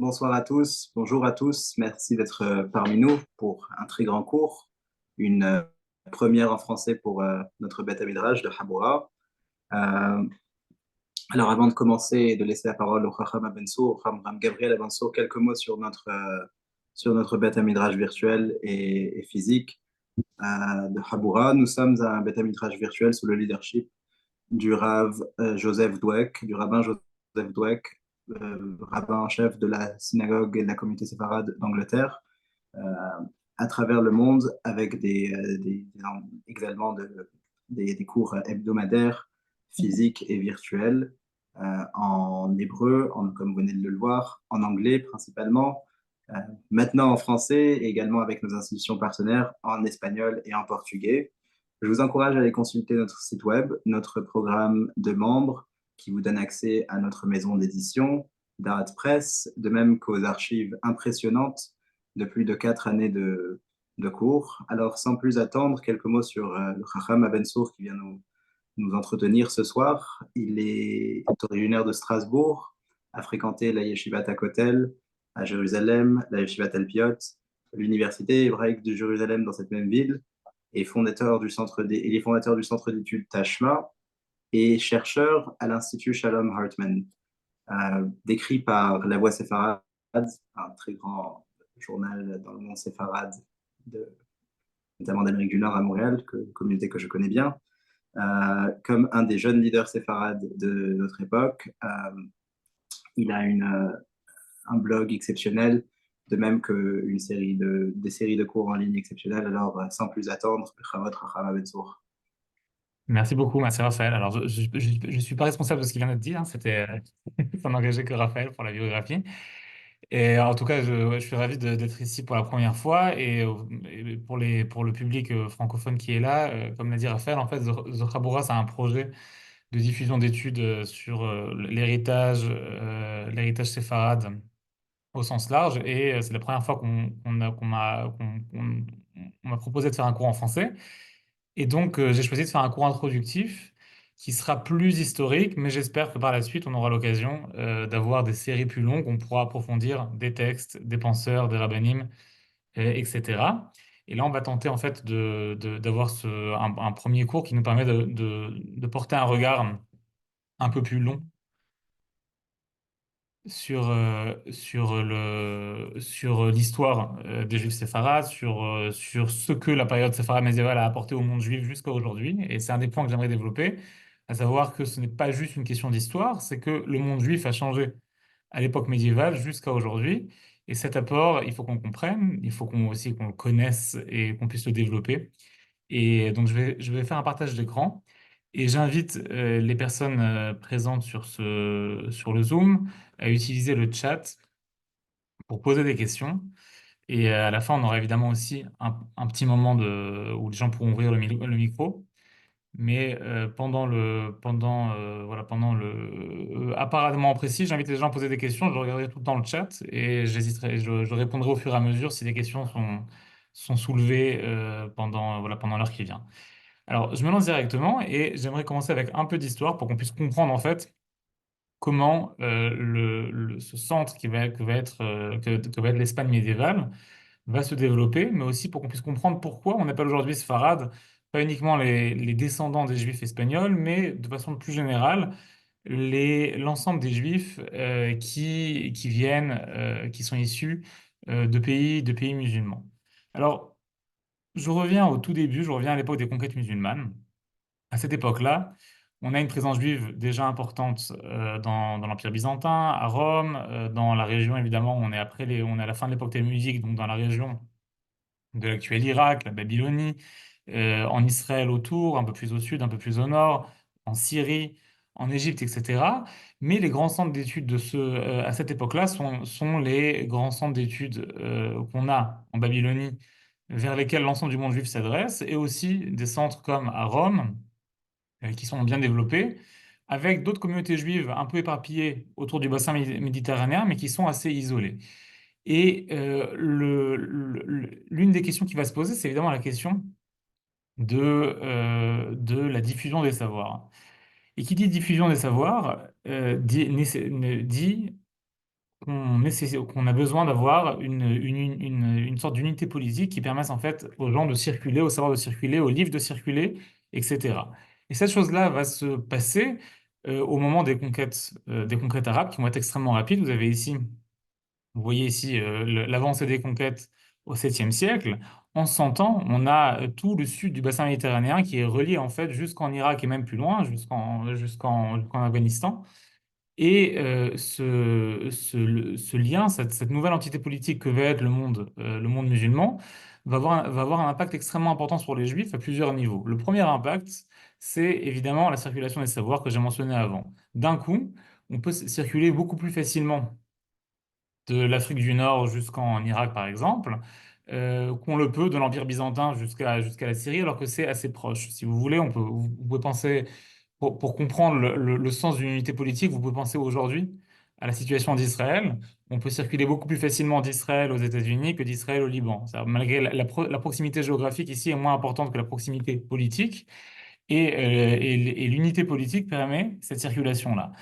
Bonsoir à tous, bonjour à tous. Merci d'être parmi nous pour un très grand cours, une première en français pour notre Beth Midrash de Haboura. Euh, alors, avant de commencer et de laisser la parole au Chacham Abensour, au Chacham Gabriel Abensour, quelques mots sur notre Beth Midrash virtuel et physique de Haboura. Nous sommes un Beth Midrash virtuel sous le leadership du Rav Joseph Dweck, du rabbin Joseph Dweck, rabbin en chef de la synagogue et de la communauté séfarade d'Angleterre, euh, à travers le monde, avec également des cours hebdomadaires, physiques et virtuels, en hébreu, comme vous venez de le voir, en anglais principalement, euh, maintenant en français et également avec nos institutions partenaires en espagnol et en portugais. Je vous encourage à aller consulter notre site web, notre programme de membres qui vous donne accès à notre maison d'édition, d'Art Press, de même qu'aux archives impressionnantes de plus de 4 années de cours. Alors, sans plus attendre, quelques mots sur le Chacham Abensour qui vient nous entretenir ce soir. Il est originaire de Strasbourg, a fréquenté la Yeshivat Kotel à Jérusalem, la Yeshivat Alpiot, l'université hébraïque de Jérusalem dans cette même ville, et il est fondateur du centre d'études Tashma et chercheur à l'Institut Shalom Hartman, décrit par La Voix séfarade, un très grand journal dans le monde séfarade, de, notamment d'Amérique du Nord à Montréal, communauté que je connais bien, comme un des jeunes leaders séfarades de notre époque. Il a un blog exceptionnel, de même des séries de cours en ligne exceptionnelles. Alors, sans plus attendre, Bechavot Racham Abensour. Merci beaucoup, merci Raphaël. Alors, je suis pas responsable de ce qu'il vient de dire, hein. C'était, ça n'engageait que Raphaël pour la biographie. Et en tout cas, je suis ravi d'être ici pour la première fois. Et pour le public francophone qui est là, comme l'a dit Raphaël, en fait, The Khabura, c'est un projet de diffusion d'études sur l'héritage séfarade au sens large. Et c'est la première fois qu'on m'a proposé de faire un cours en français. Et donc, j'ai choisi de faire un cours introductif qui sera plus historique, mais j'espère que par la suite, on aura l'occasion d'avoir des séries plus longues, on pourra approfondir des textes, des penseurs, des rabbinim, etc. Et là, on va tenter en fait d'avoir un premier cours qui nous permet de porter un regard un peu plus long sur l'histoire des Juifs séfarades, sur ce que la période séfarade médiévale a apporté au monde juif jusqu'à aujourd'hui. Et c'est un des points que j'aimerais développer, à savoir que ce n'est pas juste une question d'histoire, c'est que le monde juif a changé à l'époque médiévale jusqu'à aujourd'hui. Et cet apport, il faut qu'on comprenne, il faut aussi qu'on le connaisse et qu'on puisse le développer. Et donc, je vais faire un partage d'écran et j'invite les personnes présentes sur le Zoom à utiliser le chat pour poser des questions. Et à la fin, on aura évidemment aussi un petit moment où les gens pourront ouvrir le micro. Mais pendant à part à des moments précis, j'invite les gens à poser des questions. Je regarderai tout le temps le chat et je répondrai au fur et à mesure si des questions sont soulevées pendant l'heure qui vient. Alors, je me lance directement et j'aimerais commencer avec un peu d'histoire pour qu'on puisse comprendre en fait comment ce centre que va être l'Espagne médiévale va se développer, mais aussi pour qu'on puisse comprendre pourquoi on appelle aujourd'hui Sfarad pas uniquement les descendants des Juifs espagnols, mais de façon plus générale l'ensemble des Juifs qui sont issus de pays musulmans. Alors, je reviens au tout début, je reviens à l'époque des conquêtes musulmanes. À cette époque-là, on a une présence juive déjà importante dans l'Empire byzantin, à Rome, dans la région évidemment, on est à la fin de l'époque talmudique, donc dans la région de l'actuel Irak, la Babylonie, en Israël autour, un peu plus au sud, un peu plus au nord, en Syrie, en Égypte, etc. Mais les grands centres d'études à cette époque-là sont les grands centres d'études qu'on a en Babylonie, vers lesquels l'ensemble du monde juif s'adresse, et aussi des centres comme à Rome qui sont bien développés, avec d'autres communautés juives un peu éparpillées autour du bassin méditerranéen, mais qui sont assez isolées. Et l'une des questions qui va se poser, c'est évidemment la question de la diffusion des savoirs. Et qui dit diffusion des savoirs dit qu'on a besoin d'avoir une sorte d'unité politique qui permette en fait aux gens de circuler, au savoir de circuler, aux livres de circuler, etc. Et cette chose-là va se passer au moment des conquêtes arabes qui vont être extrêmement rapides. Vous voyez ici l'avancée des conquêtes au 7e siècle. En 100 ans, on a tout le sud du bassin méditerranéen qui est relié en fait jusqu'en Irak et même plus loin, jusqu'en Afghanistan. Et ce lien, cette nouvelle entité politique que va être le monde musulman, va avoir un impact extrêmement important sur les Juifs à plusieurs niveaux. Le premier impact, c'est évidemment la circulation des savoirs que j'ai mentionné avant. D'un coup, on peut circuler beaucoup plus facilement de l'Afrique du Nord jusqu'en Irak, par exemple, qu'on le peut de l'Empire byzantin jusqu'à la Syrie, alors que c'est assez proche. Si vous voulez, vous pouvez penser, pour comprendre le sens d'une unité politique, vous pouvez penser aujourd'hui à la situation d'Israël. On peut circuler beaucoup plus facilement d'Israël aux États-Unis que d'Israël au Liban. Malgré la proximité géographique ici est moins importante que la proximité politique, et l'unité politique permet cette circulation-là.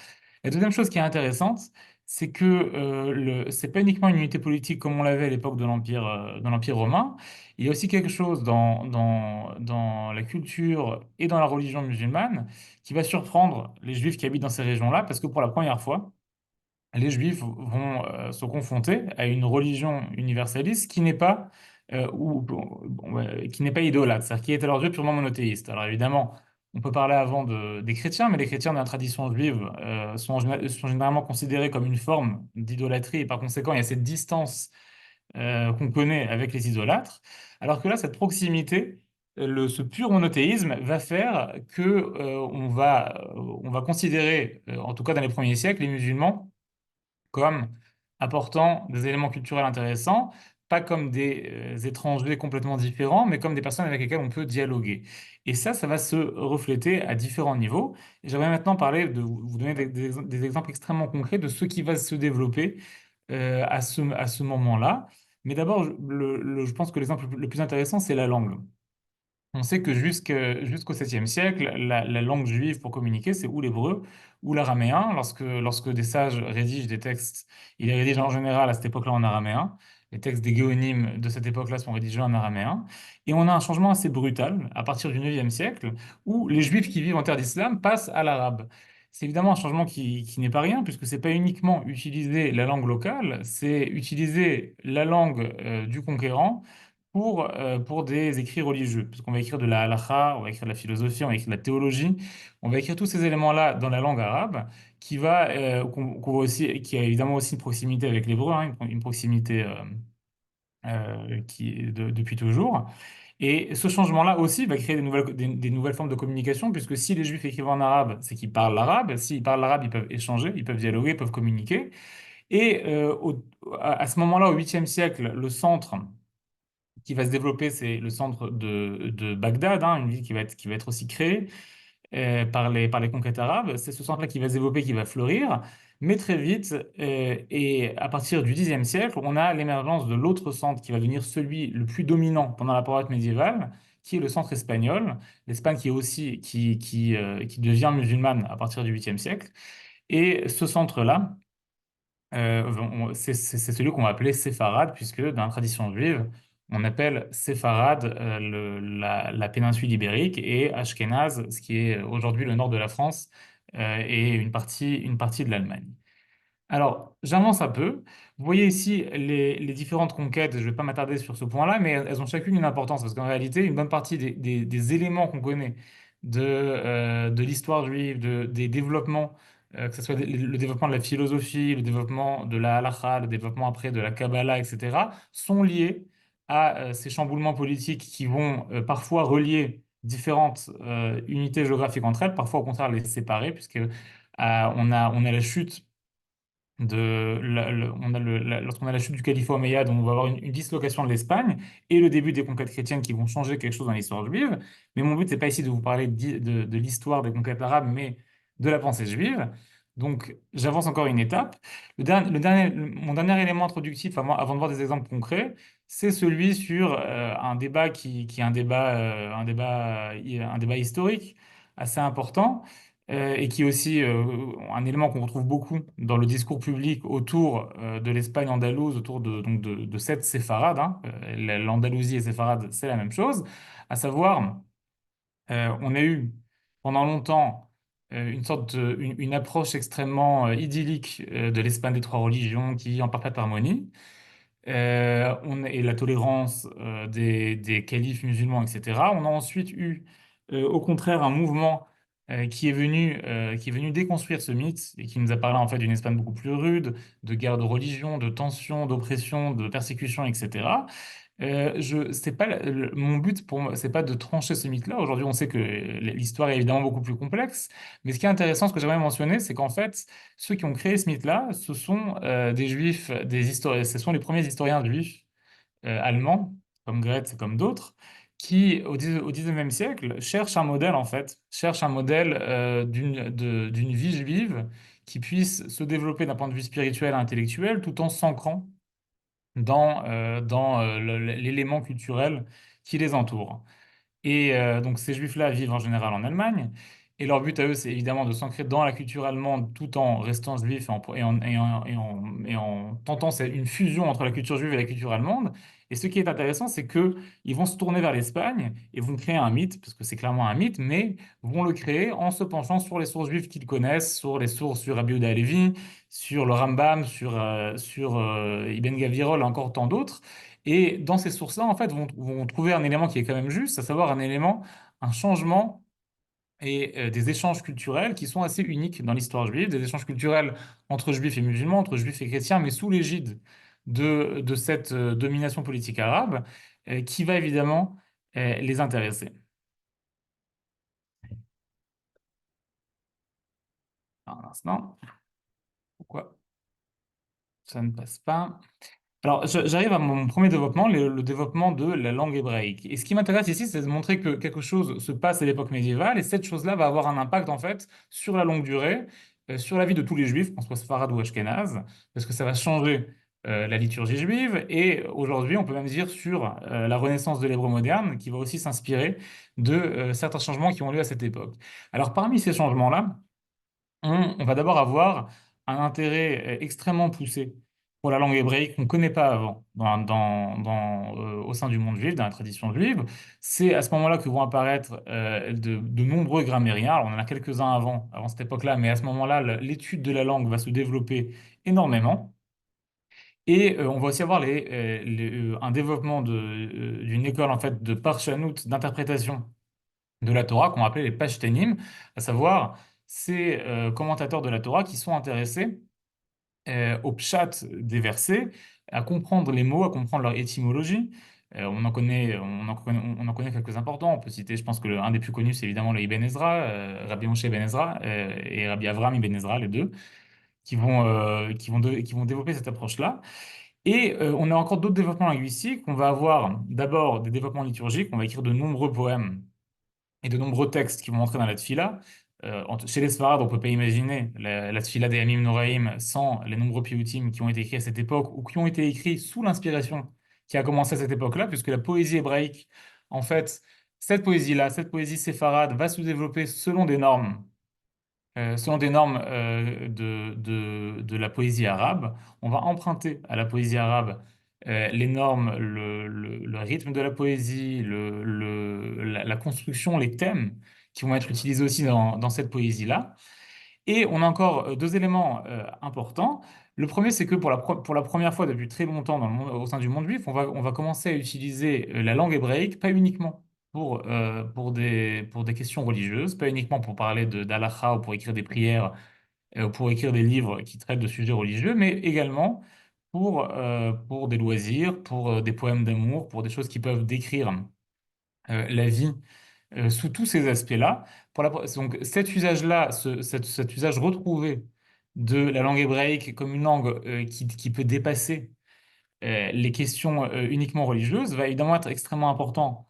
La deuxième chose qui est intéressante, c'est que c'est pas uniquement une unité politique comme on l'avait à l'époque de l'Empire romain. Il y a aussi quelque chose dans la culture et dans la religion musulmane qui va surprendre les Juifs qui habitent dans ces régions-là, parce que pour la première fois, les Juifs vont se confronter à une religion universaliste qui n'est pas qui n'est pas idolâtre, c'est-à-dire qui est à leurs yeux purement monothéiste. Alors évidemment, on peut parler avant des chrétiens, mais les chrétiens dans la tradition juive sont généralement considérés comme une forme d'idolâtrie, et par conséquent, il y a cette distance qu'on connaît avec les idolâtres, alors que là, cette proximité, ce pur monothéisme va faire que on va considérer, en tout cas dans les premiers siècles, les musulmans comme apportant des éléments culturels intéressants, pas comme des étrangers complètement différents, mais comme des personnes avec lesquelles on peut dialoguer. Et ça va se refléter à différents niveaux. Et j'aimerais maintenant vous donner des exemples extrêmement concrets de ce qui va se développer à ce moment-là. Mais d'abord, je pense que l'exemple le plus intéressant, c'est la langue. On sait que jusqu'au 7e siècle, la langue juive pour communiquer, c'est ou l'hébreu ou l'araméen. Lorsque des sages rédigent des textes, ils les rédigent en général à cette époque-là en araméen. Les textes des géonymes de cette époque-là sont rédigés en araméen. Et on a un changement assez brutal à partir du 9e siècle, où les juifs qui vivent en terre d'islam passent à l'arabe. C'est évidemment un changement qui n'est pas rien, puisque c'est pas uniquement utiliser la langue locale, c'est utiliser la langue du conquérant pour des écrits religieux, parce qu'on va écrire de la halakha, on va écrire de la philosophie, on va écrire de la théologie, on va écrire tous ces éléments-là dans la langue arabe, qu'on voit aussi, qui a évidemment aussi une proximité avec l'hébreu, hein, une proximité qui est depuis toujours. Et ce changement-là aussi va créer des nouvelles formes de communication, puisque si les Juifs écrivent en arabe, c'est qu'ils parlent l'arabe. S'ils parlent l'arabe, ils peuvent échanger, ils peuvent dialoguer, ils peuvent communiquer. Et à ce moment-là, au 8e siècle, le centre qui va se développer, c'est le centre de Bagdad, hein, une ville qui va être aussi créée par les conquêtes arabes. C'est ce centre-là qui va se développer, qui va fleurir. Mais très vite, et à partir du Xe siècle, on a l'émergence de l'autre centre qui va devenir celui le plus dominant pendant la période médiévale, qui est le centre espagnol. L'Espagne qui devient musulmane à partir du 8e siècle. Et ce centre-là, c'est celui qu'on va appeler séfarade, puisque dans la tradition juive, on appelle séfarade la péninsule ibérique et Ashkénaze, ce qui est aujourd'hui le nord de la France et une partie de l'Allemagne. Alors, j'avance un peu. Vous voyez ici les différentes conquêtes. Je ne vais pas m'attarder sur ce point-là, mais elles ont chacune une importance parce qu'en réalité, une bonne partie des éléments qu'on connaît de l'histoire juive, des développements, que ce soit le développement de la philosophie, le développement de la halakha, le développement après de la Kabbalah, etc., sont liés à ces chamboulements politiques qui vont parfois relier différentes unités géographiques entre elles, parfois au contraire les séparer, puisque on a la chute lorsqu'on a la chute du califat omeyyade, on va avoir une dislocation de l'Espagne et le début des conquêtes chrétiennes qui vont changer quelque chose dans l'histoire juive. Mais mon but, c'est pas ici de vous parler de l'histoire des conquêtes arabes, mais de la pensée juive. Donc, j'avance encore une étape. Mon dernier élément introductif, avant de voir des exemples concrets, c'est celui sur un débat qui est un débat historique assez important, et qui est aussi un élément qu'on retrouve beaucoup dans le discours public autour de l'Espagne andalouse, autour de cette séfarade, hein. L'Andalousie et séfarade, c'est la même chose, à savoir, on a eu pendant longtemps une approche extrêmement idyllique de l'Espagne des trois religions qui vit en parfaite harmonie. Et la tolérance des califes musulmans, etc. On a ensuite eu, au contraire, un mouvement qui est venu déconstruire ce mythe et qui nous a parlé en fait d'une Espagne beaucoup plus rude, de guerre de religion, de tension, d'oppression, de persécution, etc. C'est pas mon but pour moi, c'est pas de trancher ce mythe-là. Aujourd'hui, on sait que l'histoire est évidemment beaucoup plus complexe, mais ce qui est intéressant, ce que j'aimerais mentionner, c'est qu'en fait, ceux qui ont créé ce mythe-là, ce sont des juifs, des historiens, ce sont les premiers historiens juifs allemands, comme Goethe et comme d'autres, qui au 19e siècle cherchent un modèle en fait, cherchent un modèle d'une vie juive qui puisse se développer d'un point de vue spirituel et intellectuel, tout en s'ancrant dans l'élément culturel qui les entoure. Et donc ces juifs-là vivent en général en Allemagne. Et leur but à eux, c'est évidemment de s'ancrer dans la culture allemande tout en restant juifs et en tentant une fusion entre la culture juive et la culture allemande. Et ce qui est intéressant, c'est que ils vont se tourner vers l'Espagne et vont créer un mythe, parce que c'est clairement un mythe, mais vont le créer en se penchant sur les sources juives qu'ils connaissent, sur les sources sur Rabbi Yehuda Halevi, sur le Rambam, sur Ibn Gavirol et encore tant d'autres. Et dans ces sources-là, en fait, vont trouver un élément qui est quand même juste, à savoir un élément, un changement et des échanges culturels qui sont assez uniques dans l'histoire juive, des échanges culturels entre juifs et musulmans, entre juifs et chrétiens, mais sous l'égide de cette domination politique arabe, qui va évidemment les intéresser. Un instant, pourquoi ça ne passe pas? Alors, j'arrive à mon premier développement, le développement de la langue hébraïque. Et ce qui m'intéresse ici, c'est de montrer que quelque chose se passe à l'époque médiévale, et cette chose-là va avoir un impact, en fait, sur la longue durée, sur la vie de tous les juifs, qu'on soit séfarade ou ashkénaze, parce que ça va changer la liturgie juive, et aujourd'hui, on peut même dire sur la renaissance de l'hébreu moderne, qui va aussi s'inspirer de certains changements qui ont lieu à cette époque. Alors, parmi ces changements-là, on va d'abord avoir un intérêt extrêmement poussé pour la langue hébraïque qu'on ne connaît pas avant au sein du monde juif, dans la tradition juive. C'est à ce moment-là que vont apparaître de nombreux grammairiens. Alors, on en a quelques-uns avant cette époque-là, mais à ce moment-là, l'étude de la langue va se développer énormément. Et on va aussi avoir un développement d'une école en fait, de parshanout, d'interprétation de la Torah qu'on appelait les Pashténim, à savoir ces commentateurs de la Torah qui sont intéressés au pshat des versets, à comprendre les mots, à comprendre leur étymologie. On en connaît quelques importants. On peut citer, je pense que un des plus connus, c'est évidemment le Ibn Ezra, Rabbi Moshe Ibn Ezra et Rabbi Avram Ibn Ezra, les deux, qui vont développer cette approche-là. Et on a encore d'autres développements linguistiques. On va avoir d'abord des développements liturgiques. On va écrire de nombreux poèmes et de nombreux textes qui vont entrer dans la tfila. Chez les Sfarades, on ne peut pas imaginer la tfila des Hamim Noraïm sans les nombreux piyutim qui ont été écrits à cette époque ou qui ont été écrits sous l'inspiration qui a commencé à cette époque-là, puisque la poésie hébraïque, en fait, cette poésie-là, cette poésie séfarade va se développer selon des normes de la poésie arabe. On va emprunter à la poésie arabe les normes, le rythme de la poésie, la construction, les thèmes qui vont être utilisés aussi dans cette poésie-là. Et on a encore deux éléments importants. Le premier, c'est que pour la première fois depuis très longtemps au sein du monde juif, on va commencer à utiliser la langue hébraïque, pas uniquement pour des questions religieuses, pas uniquement pour parler d'halakha ou pour écrire des prières ou pour écrire des livres qui traitent de sujets religieux, mais également pour des loisirs, pour des poèmes d'amour, pour des choses qui peuvent décrire la vie sous tous ces aspects-là. Donc cet usage-là, cet usage retrouvé de la langue hébraïque comme une langue qui peut dépasser les questions uniquement religieuses va évidemment être extrêmement important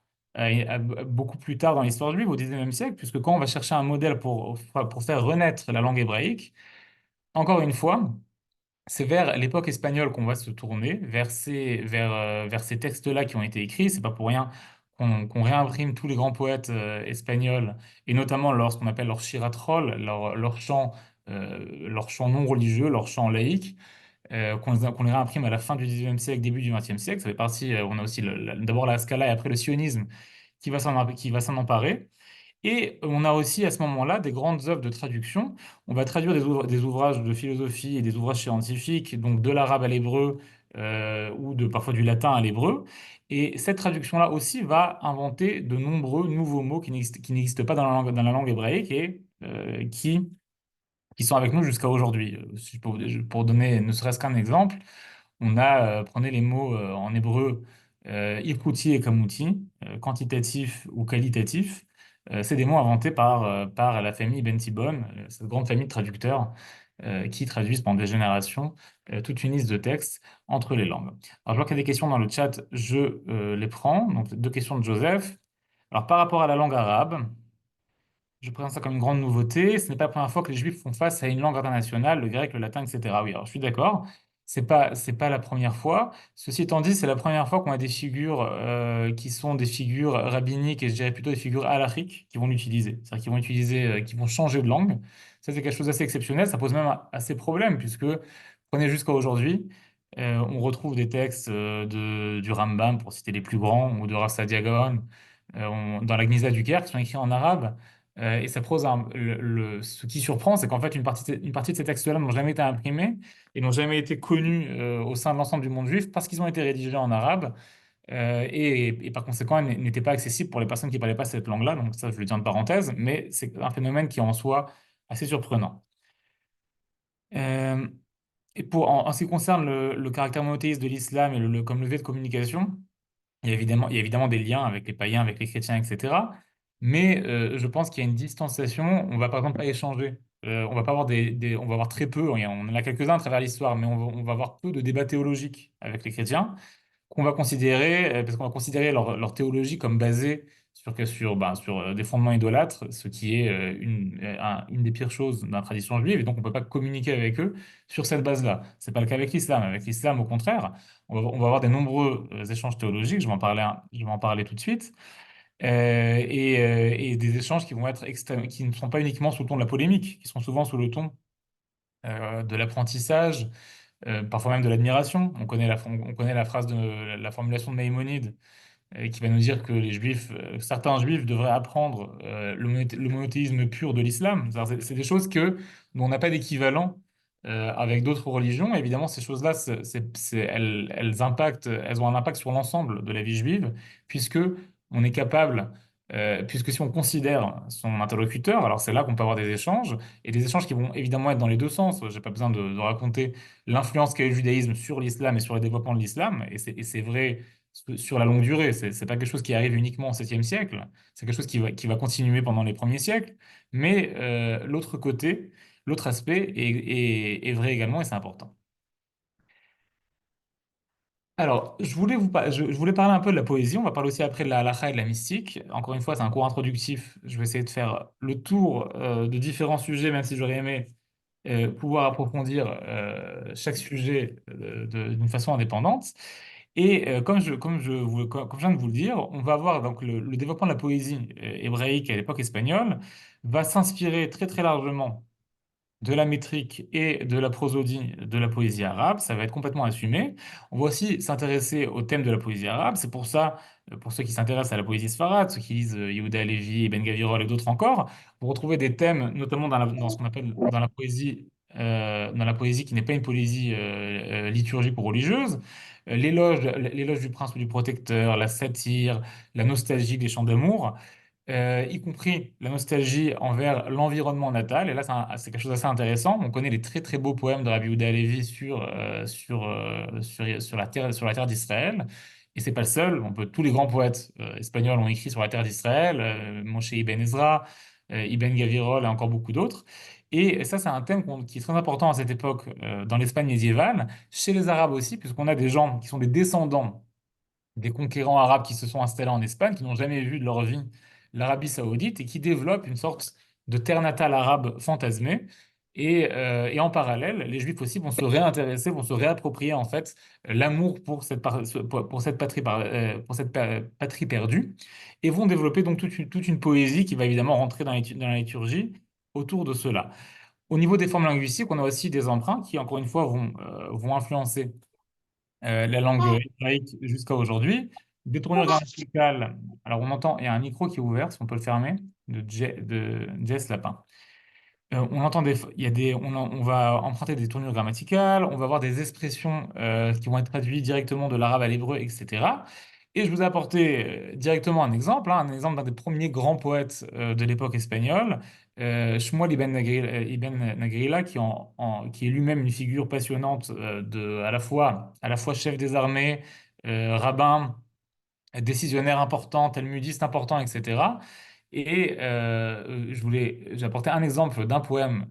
beaucoup plus tard dans l'histoire juive, au XIXe siècle, puisque quand on va chercher un modèle pour faire renaître la langue hébraïque, encore une fois, c'est vers l'époque espagnole qu'on va se tourner, vers ces textes-là qui ont été écrits. C'est pas pour rien qu'on réimprime tous les grands poètes espagnols, et notamment ce qu'on appelle leur chiratrol, leur chant non religieux, leur chant laïque, qu'on les réimprime à la fin du 19e siècle, début du 20e siècle. Ça fait partie, on a aussi d'abord la Scala et après le sionisme qui va s'en emparer. Et on a aussi à ce moment-là des grandes œuvres de traduction. On va traduire des ouvrages de philosophie et des ouvrages scientifiques, donc de l'arabe à l'hébreu ou parfois du latin à l'hébreu. Et cette traduction-là aussi va inventer de nombreux nouveaux mots qui n'existent pas dans la langue hébraïque et qui sont avec nous jusqu'à aujourd'hui. Si pour donner ne serait-ce qu'un exemple, prenez les mots en hébreu, irkouti et kamouti, quantitatif ou qualitatif. C'est des mots inventés par la famille Ben Tibon, cette grande famille de traducteurs qui traduisent pendant des générations toute une liste de textes entre les langues. Alors, je vois qu'il y a des questions dans le chat, je les prends. Donc, deux questions de Joseph. Alors, par rapport à la langue arabe, je présente ça comme une grande nouveauté. Ce n'est pas la première fois que les Juifs font face à une langue internationale, le grec, le latin, etc. Oui, alors je suis d'accord. C'est pas la première fois. Ceci étant dit, c'est la première fois qu'on a des figures qui sont des figures rabbiniques et je dirais plutôt des figures halachiques qui vont l'utiliser. C'est-à-dire qui vont changer de langue. Ça, c'est quelque chose d'assez exceptionnel. Ça pose même assez problème puisque, prenez jusqu'à aujourd'hui, on retrouve des textes du Rambam, pour citer les plus grands, ou de Rav Sadia Gaon, dans la Gnisa du Caire, qui sont écrits en arabe. Et ça pose ce qui surprend, c'est qu'en fait, une partie de ces textes-là n'ont jamais été imprimés et n'ont jamais été connus au sein de l'ensemble du monde juif parce qu'ils ont été rédigés en arabe et par conséquent, n'étaient pas accessibles pour les personnes qui ne parlaient pas cette langue-là. Donc ça, je le dis en parenthèse, mais c'est un phénomène qui est en soi assez surprenant. Euh, en ce qui concerne le caractère monothéiste de l'islam et comme levier de communication, il y a évidemment des liens avec les païens, avec les chrétiens, etc. Mais je pense qu'il y a une distanciation. On va par exemple pas échanger. On va pas avoir on va avoir très peu. On en a quelques-uns à travers l'histoire, mais on va avoir peu de débats théologiques avec les chrétiens parce qu'on va considérer leur théologie comme basée sur des fondements idolâtres, ce qui est une des pires choses dans la tradition juive, et donc on ne peut pas communiquer avec eux sur cette base-là. C'est pas le cas avec l'islam. Avec l'islam, au contraire, on va avoir des nombreux échanges théologiques, je vais en parler tout de suite, et des échanges qui vont être qui ne sont pas uniquement sous le ton de la polémique, qui sont souvent sous le ton de l'apprentissage, parfois même de l'admiration. On connaît la phrase la formulation de Maïmonide qui va nous dire que certains juifs devraient apprendre le monothéisme pur de l'islam. C'est des choses dont on n'a pas d'équivalent avec d'autres religions. Évidemment, ces choses-là, elles ont un impact sur l'ensemble de la vie juive, puisque on est capable, puisque si on considère son interlocuteur, alors c'est là qu'on peut avoir des échanges, et des échanges qui vont évidemment être dans les deux sens. Je n'ai pas besoin de raconter l'influence qu'a eu le judaïsme sur l'islam et sur le développement de l'islam, et c'est vrai sur la longue durée. C'est pas quelque chose qui arrive uniquement au 7e siècle, c'est quelque chose qui va continuer pendant les premiers siècles, mais l'autre côté, l'autre aspect est vrai également et c'est important. Alors, je voulais parler un peu de la poésie. On va parler aussi après de la halakha et de la mystique. Encore une fois, c'est un cours introductif. Je vais essayer de faire le tour de différents sujets, même si j'aurais aimé pouvoir approfondir chaque sujet d'une façon indépendante. Et comme je viens de vous le dire, on va voir donc le développement de la poésie hébraïque à l'époque espagnole va s'inspirer très très largement de la métrique et de la prosodie de la poésie arabe. Ça va être complètement assumé. On va aussi s'intéresser au thème de la poésie arabe. C'est pour ça, pour ceux qui s'intéressent à la poésie sfarade, ceux qui lisent Yehuda Halevi, Ben Gavirol et d'autres encore, vous retrouvez des thèmes, notamment dans ce qu'on appelle dans la poésie qui n'est pas une poésie liturgique ou religieuse, l'éloge du prince ou du protecteur, la satire, la nostalgie des chants d'amour, y compris la nostalgie envers l'environnement natal. Et là, c'est quelque chose d'assez intéressant. On connaît les très très beaux poèmes de Rabbi Yehuda Halevi sur la terre d'Israël. Et c'est pas le seul. Tous les grands poètes espagnols ont écrit sur la terre d'Israël, Moshe Ibn Ezra, Ibn Gavirol et encore beaucoup d'autres. Et ça, c'est un thème qui est très important à cette époque dans l'Espagne médiévale, chez les Arabes aussi, puisqu'on a des gens qui sont des descendants des conquérants arabes qui se sont installés en Espagne, qui n'ont jamais vu de leur vie l'Arabie saoudite et qui développent une sorte de terre natale arabe fantasmée. Et en parallèle, les Juifs aussi vont se réintéresser, vont se réapproprier en fait l'amour pour cette pour cette patrie perdue, et vont développer donc toute une poésie qui va évidemment rentrer dans la liturgie autour de cela. Au niveau des formes linguistiques, on a aussi des emprunts qui, encore une fois, vont influencer la langue hébraïque jusqu'à aujourd'hui. Des tournures grammaticales. Alors, on entend, il y a un micro qui est ouvert, si on peut le fermer, de Jess Lapin. On entend il y a on va emprunter des tournures grammaticales, on va avoir des expressions qui vont être traduites directement de l'arabe à l'hébreu, etc. Et je vous ai apporté directement un exemple, hein, un exemple d'un des premiers grands poètes de l'époque espagnole, Shmuel Ibn Nagrila, qui est lui-même une figure passionnante à la fois chef des armées, rabbin, décisionnaire important, talmudiste important, etc. J'ai apporté un exemple d'un poème,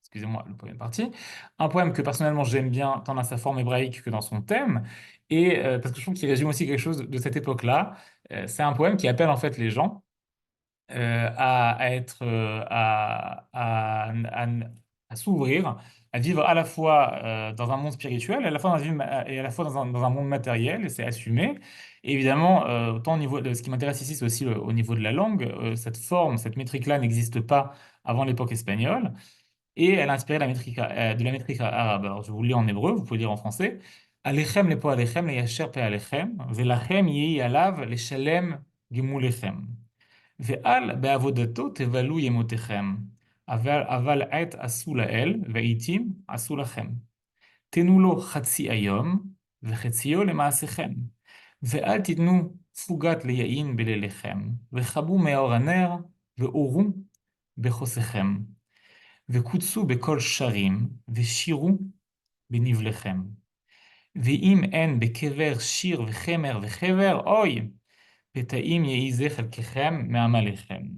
excusez-moi, le poème est parti, un poème que personnellement j'aime bien, tant dans sa forme hébraïque que dans son thème, parce que je trouve qu'il résume aussi quelque chose de cette époque-là. C'est un poème qui appelle en fait les gens à être, à s'ouvrir, à vivre à la fois dans un monde spirituel, à la fois et à la fois dans un monde matériel, et c'est assumé. Et évidemment, autant au niveau de ce qui m'intéresse ici, c'est aussi au niveau de la langue. Cette forme, cette métrique-là n'existe pas avant l'époque espagnole, et elle a inspiré de la métrique arabe. Alors, je vous le lis en hébreu, vous pouvez lire en français. Alechem lepo alechem le yasher pe alechem, velachem yehi alav le shalem gimulechem. ואל בעבודתו תבלו ימותיכם, אבל עת עשו לאל, ועתים עשו לכם. תנו לו חצי היום, וחציו למעשיכם. ואל תיתנו פוגת ליין בליליכם, וכבו מאור הנר, ואורו בחוסיכם. וקוצו בכל שרים, ושירו בנבליכם. ואם אין בקבר שיר וחמר וחבר, אוי! Petaim yeizeh chelkechem me'amalechem.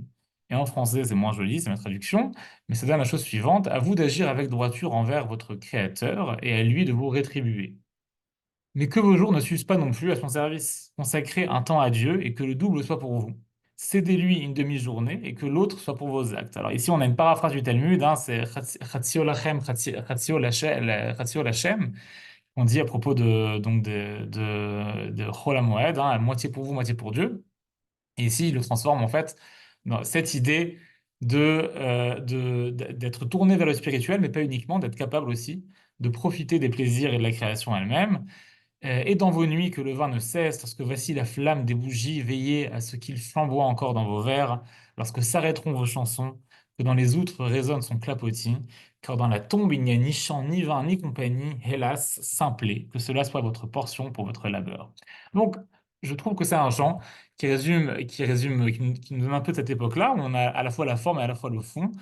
Et en français, c'est moins joli, c'est ma traduction, mais ça donne la chose suivante: à vous d'agir avec droiture envers votre Créateur et à lui de vous rétribuer. Mais que vos jours ne s'usent pas non plus à son service. Consacrez un temps à Dieu et que le double soit pour vous. Cédez-lui une demi-journée et que l'autre soit pour vos actes. Alors ici, on a une paraphrase du Talmud, hein, c'est Chatzio lachem, Chatzio lachem, on dit à propos de Chol HaMoed, hein, à moitié pour vous, moitié pour Dieu. Et ici, il le transforme en fait dans cette idée d'être tourné vers le spirituel, mais pas uniquement, d'être capable aussi de profiter des plaisirs et de la création elle-même. Et dans vos nuits que le vin ne cesse, lorsque voici la flamme des bougies, veillez à ce qu'il flamboie encore dans vos verres, lorsque s'arrêteront vos chansons, que dans les outres résonne son clapotis, car dans la tombe il n'y a ni chant, ni vin, ni compagnie, hélas, simplez, que cela soit votre portion pour votre labeur. Donc, je trouve que c'est un chant qui nous donne un peu de cette époque-là, où on a à la fois la forme et à la fois le fond,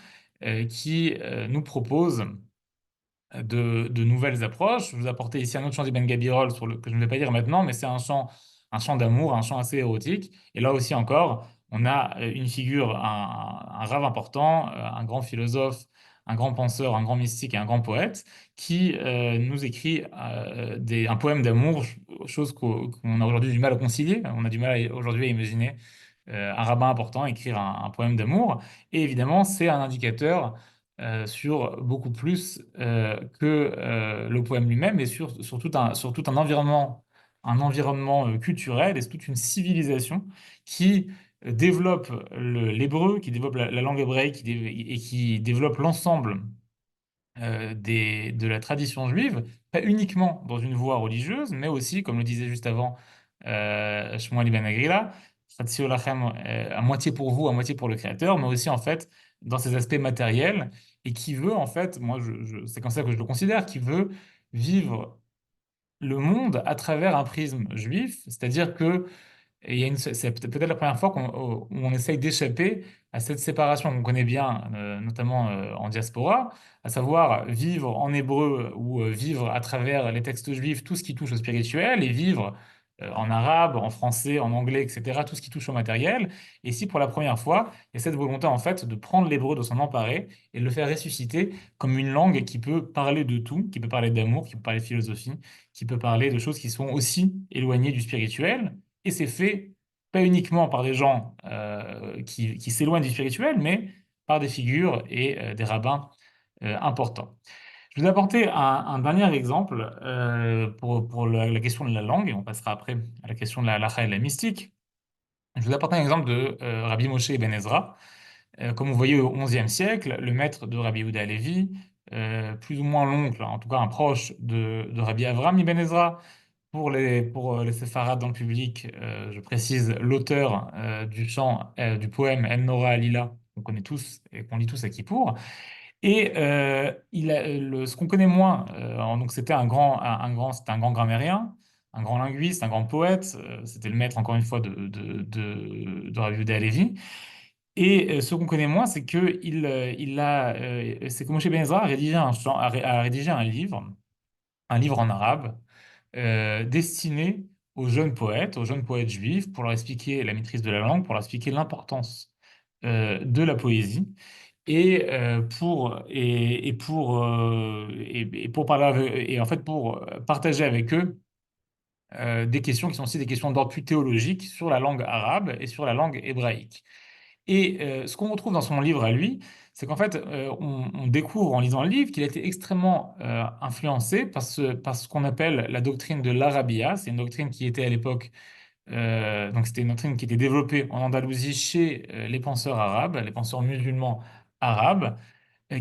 qui nous propose de nouvelles approches. Je vous apportais ici un autre chant d'Ibn Gabirol que je ne vais pas dire maintenant, mais c'est un chant d'amour, un chant assez érotique. Et là aussi encore, on a une figure, un rave important, un grand philosophe, un grand penseur, un grand mystique et un grand poète qui nous écrit un poème d'amour, chose qu'on a aujourd'hui du mal à concilier. On a du mal aujourd'hui à imaginer un rabbin important écrire un poème d'amour. Et évidemment, c'est un indicateur sur beaucoup plus que le poème lui-même, mais sur tout un environnement culturel et toute une civilisation qui développe l'hébreu, qui développe la langue hébraïque et qui développe l'ensemble de la tradition juive, pas uniquement dans une voie religieuse, mais aussi, comme le disait juste avant Shmuel Ibn Agrila, Chatzio Lachem, à moitié pour vous, à moitié pour le Créateur, mais aussi en fait dans ses aspects matériels, et qui veut en fait, c'est comme ça que je le considère, qui veut vivre le monde à travers un prisme juif, c'est-à-dire que et c'est peut-être la première fois où on essaye d'échapper à cette séparation qu'on connaît bien, notamment en diaspora, à savoir vivre en hébreu ou vivre à travers les textes juifs tout ce qui touche au spirituel et vivre en arabe, en français, en anglais, etc., tout ce qui touche au matériel. Et si pour la première fois, il y a cette volonté en fait de prendre l'hébreu, de s'en emparer et de le faire ressusciter comme une langue qui peut parler de tout, qui peut parler d'amour, qui peut parler de philosophie, qui peut parler de choses qui sont aussi éloignées du spirituel. Et c'est fait pas uniquement par des gens qui s'éloignent du spirituel, mais par des figures et des rabbins important. Je vais vous apporter un dernier exemple pour la question de la langue, et on passera après à la question de la halakha et de la mystique. Je vais vous apporter un exemple de Rabbi Moshe Ibn Ezra. Comme vous voyez, au XIe siècle, le maître de Rabbi Yehuda Halevi, plus ou moins l'oncle, en tout cas un proche de Rabbi Avraham Ibn Ezra, pour les séfarades dans le public, je précise l'auteur du chant, du poème El Nora Alila, qu'on connaît tous et qu'on lit tous à Kippour. Et ce qu'on connaît moins, donc c'était c'était un grand grammairien, un grand linguiste, un grand poète. C'était le maître, encore une fois, de Rabbi Yehuda Halevi. Et ce qu'on connaît moins, c'est que Moshe Ben Ezra a rédigé a rédigé un livre en arabe, destiné aux jeunes poètes juifs, pour leur expliquer la maîtrise de la langue, pour leur expliquer l'importance de la poésie et pour parler et en fait pour partager avec eux des questions qui sont aussi des questions d'ordre plus théologique sur la langue arabe et sur la langue hébraïque. Et ce qu'on retrouve dans son livre à lui, c'est qu'en fait, on découvre en lisant le livre qu'il a été extrêmement influencé par ce qu'on appelle la doctrine de l'Arabia. C'est une doctrine qui était à l'époque, donc c'était une doctrine qui était développée en Andalousie chez les penseurs arabes, les penseurs musulmans arabes,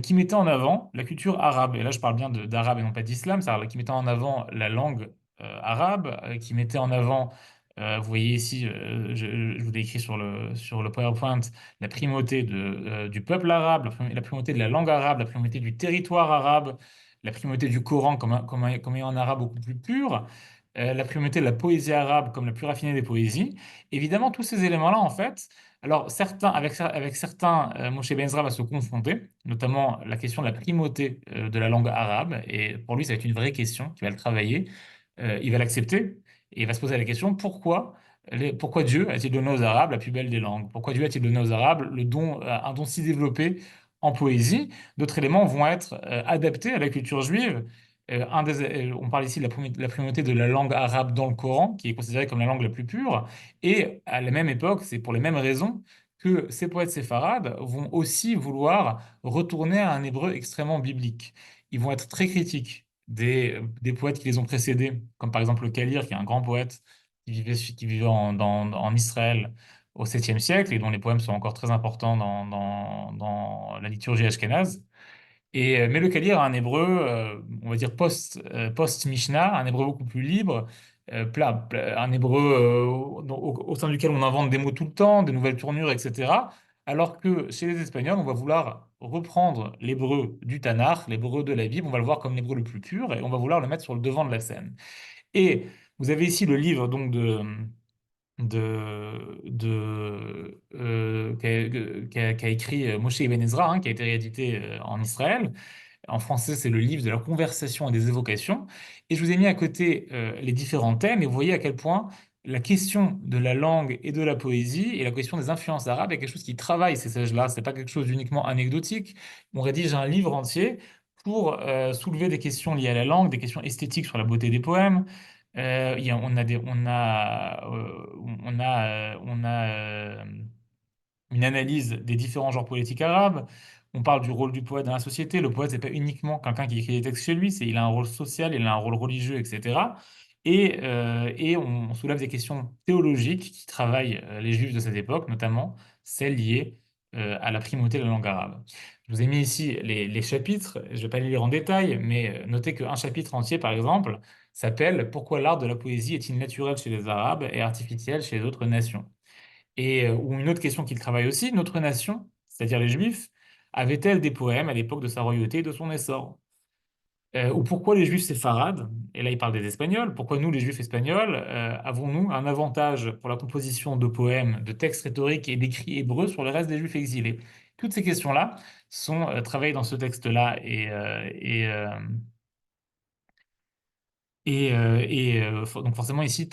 qui mettait en avant la culture arabe. Et là, je parle bien d'arabe et non pas d'islam, c'est-à-dire qui mettait en avant la langue arabe, qui mettait en avant, vous voyez ici, je vous l'ai écrit sur le PowerPoint, la primauté du peuple arabe, la primauté de la langue arabe, la primauté du territoire arabe, la primauté du Coran comme ayant un arabe beaucoup plus pur, la primauté de la poésie arabe comme la plus raffinée des poésies. Évidemment, tous ces éléments-là, en fait, alors avec certains, Moshe Ben Ezra va se confronter, notamment la question de la primauté de la langue arabe, et pour lui, ça va être une vraie question qu'il va le travailler. Il va l'accepter, et il va se poser la question, pourquoi Dieu a-t-il donné aux Arabes la plus belle des langues? Pourquoi Dieu a-t-il donné aux Arabes un don si développé en poésie? D'autres éléments vont être adaptés à la culture juive. On parle ici de la primauté de la langue arabe dans le Coran, qui est considérée comme la langue la plus pure. Et à la même époque, c'est pour les mêmes raisons que ces poètes séfarades vont aussi vouloir retourner à un hébreu extrêmement biblique. Ils vont être très critiques des poètes qui les ont précédés, comme par exemple le Kalir, qui est un grand poète qui vivait en Israël au 7e siècle et dont les poèmes sont encore très importants dans la liturgie ashkénaze. Mais le Kalir a un hébreu, on va dire post-Mishnah, un hébreu beaucoup plus libre, un hébreu au sein duquel on invente des mots tout le temps, des nouvelles tournures, etc. Alors que chez les Espagnols, on va vouloir reprendre l'hébreu du Tanakh, l'hébreu de la Bible, on va le voir comme l'hébreu le plus pur et on va vouloir le mettre sur le devant de la scène. Et vous avez ici le livre donc qu'a écrit Moshe Ibn Ezra, hein, qui a été réédité en Israël. En français, c'est le livre de la conversation et des évocations. Et je vous ai mis à côté les différents thèmes, et vous voyez à quel point la question de la langue et de la poésie et la question des influences arabes est quelque chose qui travaille ces sages-là. Ce n'est pas quelque chose d'uniquement anecdotique. On rédige un livre entier pour soulever des questions liées à la langue, des questions esthétiques sur la beauté des poèmes. On a une analyse des différents genres poétiques arabes. On parle du rôle du poète dans la société. Le poète, c'est pas uniquement quelqu'un qui écrit des textes chez lui, il a un rôle social, il a un rôle religieux, etc. Et on soulève des questions théologiques qui travaillent les juifs de cette époque, notamment celles liées à la primauté de la langue arabe. Je vous ai mis ici les chapitres, je ne vais pas les lire en détail, mais notez qu'un chapitre entier, par exemple, s'appelle Pourquoi l'art de la poésie est-il naturel chez les Arabes et artificiel chez les autres nations? Ou une autre question qu'il travaille aussi, notre nation, c'est-à-dire les Juifs, avait-elle des poèmes à l'époque de sa royauté et de son essor? Ou pourquoi les Juifs séfarades, et là il parle des Espagnols, pourquoi nous les Juifs espagnols avons-nous un avantage pour la composition de poèmes, de textes rhétoriques et d'écrits hébreux sur le reste des Juifs exilés? Toutes ces questions-là sont travaillées dans ce texte-là donc forcément ici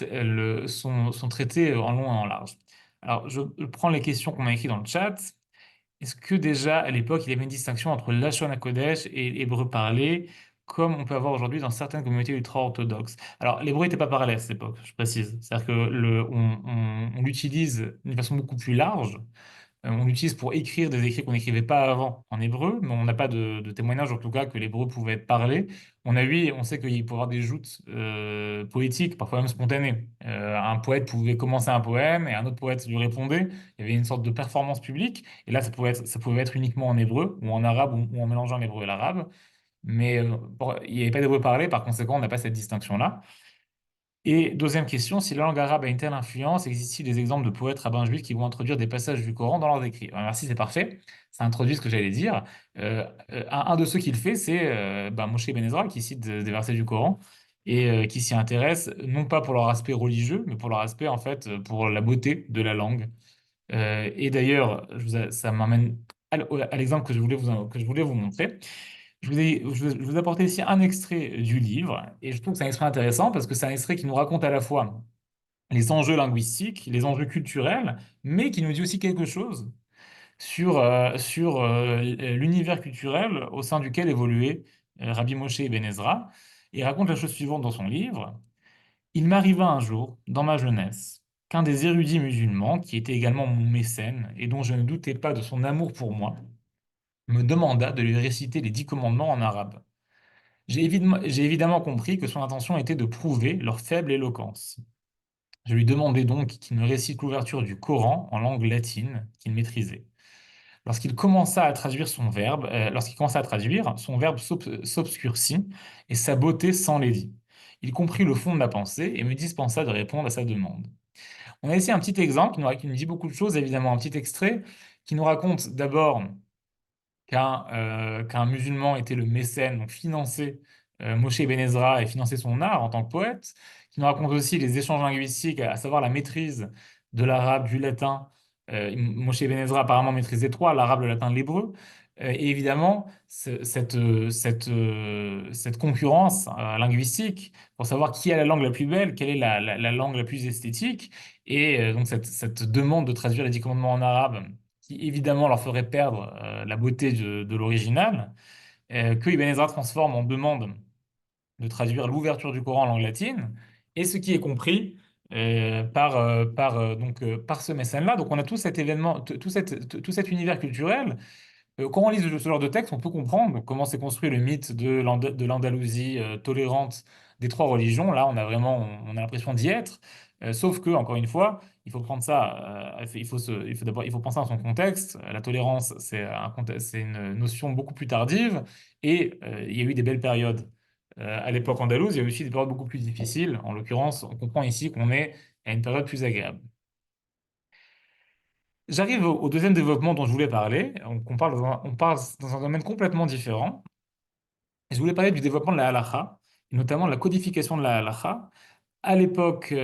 sont traités en long et en large. Alors je prends les questions qu'on m'a écrites dans le chat. Est-ce que déjà à l'époque il y avait une distinction entre le Lashon HaKodesh et l'hébreu parlé, comme on peut avoir aujourd'hui dans certaines communautés ultra-orthodoxes? Alors l'hébreu n'était pas parlé à cette époque, je précise. C'est-à-dire que on l'utilise d'une façon beaucoup plus large On l'utilise pour écrire des écrits qu'on n'écrivait pas avant en hébreu, mais on n'a pas de témoignage en tout cas que l'hébreu pouvait être parlé. Oui, on sait qu'il peut y avoir des joutes poétiques, parfois même spontanées. Un poète pouvait commencer un poème et un autre poète lui répondait. Il y avait une sorte de performance publique. Et là, ça pouvait être uniquement en hébreu ou en arabe ou en mélangeant l'hébreu et l'arabe. Mais il n'y avait pas d'hébreu parlé, par conséquent, on n'a pas cette distinction-là. Et deuxième question, si la langue arabe a une telle influence, existe-t-il des exemples de poètes rabbins juifs qui vont introduire des passages du Coran dans leurs écrits? Merci, c'est parfait. Ça introduit ce que j'allais dire. Un de ceux qui le fait, c'est Moshe Ben Ezra, qui cite des versets du Coran et qui s'y intéresse, non pas pour leur aspect religieux, mais pour leur aspect, en fait, pour la beauté de la langue. Et d'ailleurs, ça m'amène à l'exemple que je voulais vous montrer. Je vous ai apporté ici un extrait du livre, et je trouve que c'est un extrait intéressant parce que c'est un extrait qui nous raconte à la fois les enjeux linguistiques, les enjeux culturels, mais qui nous dit aussi quelque chose sur l'univers culturel au sein duquel évoluait Rabbi Moshe Ben Ezra. Il raconte la chose suivante dans son livre. Il m'arriva un jour, dans ma jeunesse, qu'un des érudits musulmans, qui était également mon mécène et dont je ne doutais pas de son amour pour moi, me demanda de lui réciter les 10 commandements en arabe. J'ai évidemment compris que son intention était de prouver leur faible éloquence. Je lui demandai donc qu'il me récite l'ouverture du Coran en langue latine qu'il maîtrisait. Lorsqu'il commença à traduire, son verbe s'obscurcit et sa beauté s'enlaidit. Il comprit le fond de ma pensée et me dispensa de répondre à sa demande. On a ici un petit exemple qui nous dit beaucoup de choses, évidemment, un petit extrait qui nous raconte d'abord qu'un musulman était le mécène, donc finançait Moshe Ben Ezra et finançait son art en tant que poète, qui nous raconte aussi les échanges linguistiques, à savoir la maîtrise de l'arabe, du latin. Moshe Ben Ezra apparemment maîtrisait trois, l'arabe, le latin, l'hébreu. Et évidemment, cette concurrence linguistique pour savoir qui a la langue la plus belle, quelle est la langue la plus esthétique, et donc cette demande de traduire les 10 commandements en arabe qui évidemment leur ferait perdre la beauté de l'original, que Ibn Ezra transforme en demande de traduire l'ouverture du Coran en langue latine, et ce qui est compris par ce mécène-là. Donc on a tout cet événement, tout cet univers culturel quand on lit ce genre de texte, on peut comprendre comment s'est construit le mythe de l'Andalousie tolérante des trois religions. Là, on a l'impression d'y être. Sauf que, encore une fois, il faut prendre ça, il faut penser à son contexte. La tolérance, c'est une notion beaucoup plus tardive et il y a eu des belles périodes. À l'époque andalouse, il y a eu aussi des périodes beaucoup plus difficiles. En l'occurrence, on comprend ici qu'on est à une période plus agréable. J'arrive au deuxième développement dont je voulais parler. On parle dans un domaine complètement différent. Je voulais parler du développement de la halakha, et notamment de la codification de la halakha. À l'époque,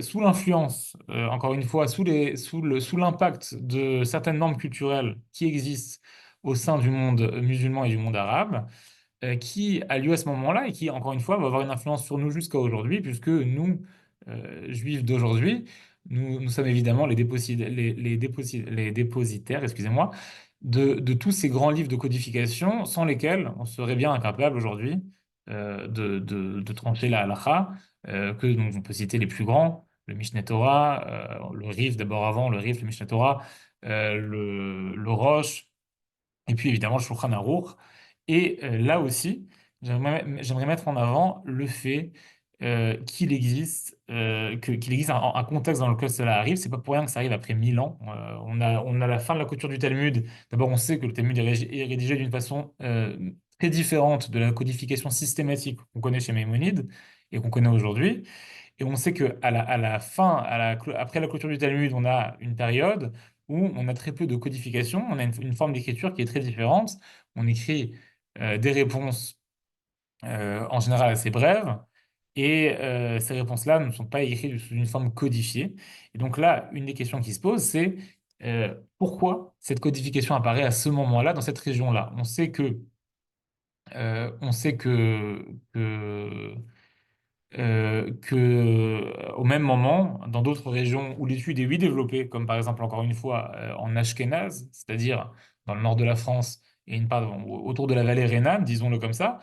sous l'influence, encore une fois, sous l'impact de certaines normes culturelles qui existent au sein du monde musulman et du monde arabe, qui a lieu à ce moment-là et qui, encore une fois, va avoir une influence sur nous jusqu'à aujourd'hui, puisque nous, juifs d'aujourd'hui, nous sommes évidemment les dépositaires, excusez-moi, de tous ces grands livres de codification sans lesquels on serait bien incapable aujourd'hui de trancher la halakha, donc on peut citer les plus grands, le Mishneh Torah, le Rif d'abord avant, le Rif, le Mishneh Torah, le Rosh, et puis évidemment le Shulchan Aruch. Et là aussi, j'aimerais mettre en avant le fait qu'il existe un contexte dans lequel cela arrive. C'est pas pour rien que ça arrive après 1000 ans. On a la fin de la couture du Talmud. D'abord, on sait que le Talmud est rédigé d'une façon très différente de la codification systématique qu'on connaît chez Maïmonide et qu'on connaît aujourd'hui. Et on sait que à la fin, après la clôture du Talmud, on a une période où on a très peu de codification, on a une forme d'écriture qui est très différente. On écrit des réponses en général assez brèves, et ces réponses-là ne sont pas écrites sous une forme codifiée. Et donc là, une des questions qui se pose, c'est pourquoi cette codification apparaît à ce moment-là, dans cette région-là? On sait que au même moment, dans d'autres régions où l'étude est oui développée, comme par exemple encore une fois en Ashkénaze, c'est-à-dire dans le nord de la France et autour de la vallée rhénane, disons-le comme ça,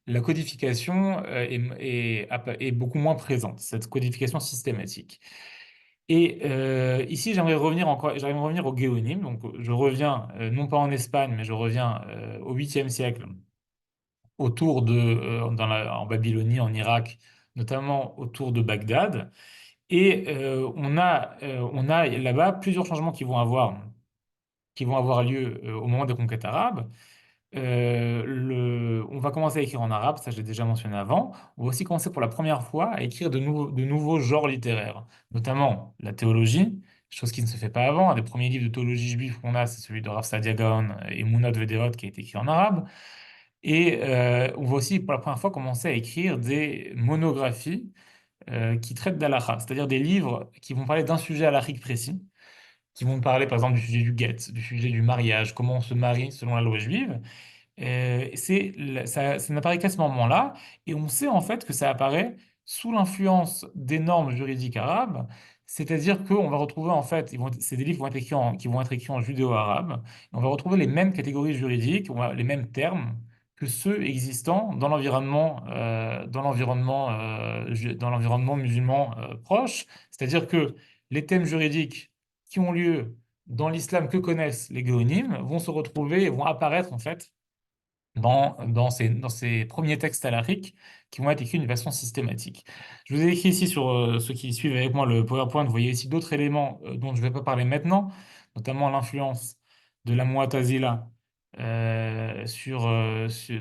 la codification est beaucoup moins présente, cette codification systématique. Et ici, j'aimerais revenir au Géonim. Donc, je reviens non pas en Espagne, mais je reviens au 8e siècle, en Babylonie, en Irak, notamment autour de Bagdad. Et on a là-bas plusieurs changements qui vont avoir lieu au moment des conquêtes arabes. On va commencer à écrire en arabe, ça je l'ai déjà mentionné avant. On va aussi commencer pour la première fois à écrire de nouveaux genres littéraires, notamment la théologie, chose qui ne se fait pas avant. Un des premiers livres de théologie juive qu'on a, c'est celui de Rav Sadia Gaon et Munot Vederot qui a été écrit en arabe. Et on va aussi pour la première fois commencer à écrire des monographies qui traitent d'halakha, c'est-à-dire des livres qui vont parler d'un sujet halachique précis, qui vont parler par exemple du sujet du guet, du sujet du mariage, comment on se marie selon la loi juive. Ça n'apparaît qu'à ce moment-là, et on sait en fait que ça apparaît sous l'influence des normes juridiques arabes, c'est-à-dire qu'on va retrouver en fait, c'est des livres qui vont être écrits en judéo-arabe, et on va retrouver les mêmes catégories juridiques, les mêmes termes que ceux existant dans l'environnement musulman proche, c'est-à-dire que les thèmes juridiques qui ont lieu dans l'islam que connaissent les géonimes vont se retrouver et vont apparaître en fait dans ces premiers textes talariques qui vont être écrits d'une façon systématique. Je vous ai écrit ici sur ceux qui suivent avec moi le PowerPoint, vous voyez ici d'autres éléments dont je ne vais pas parler maintenant, notamment l'influence de la Mu'tazila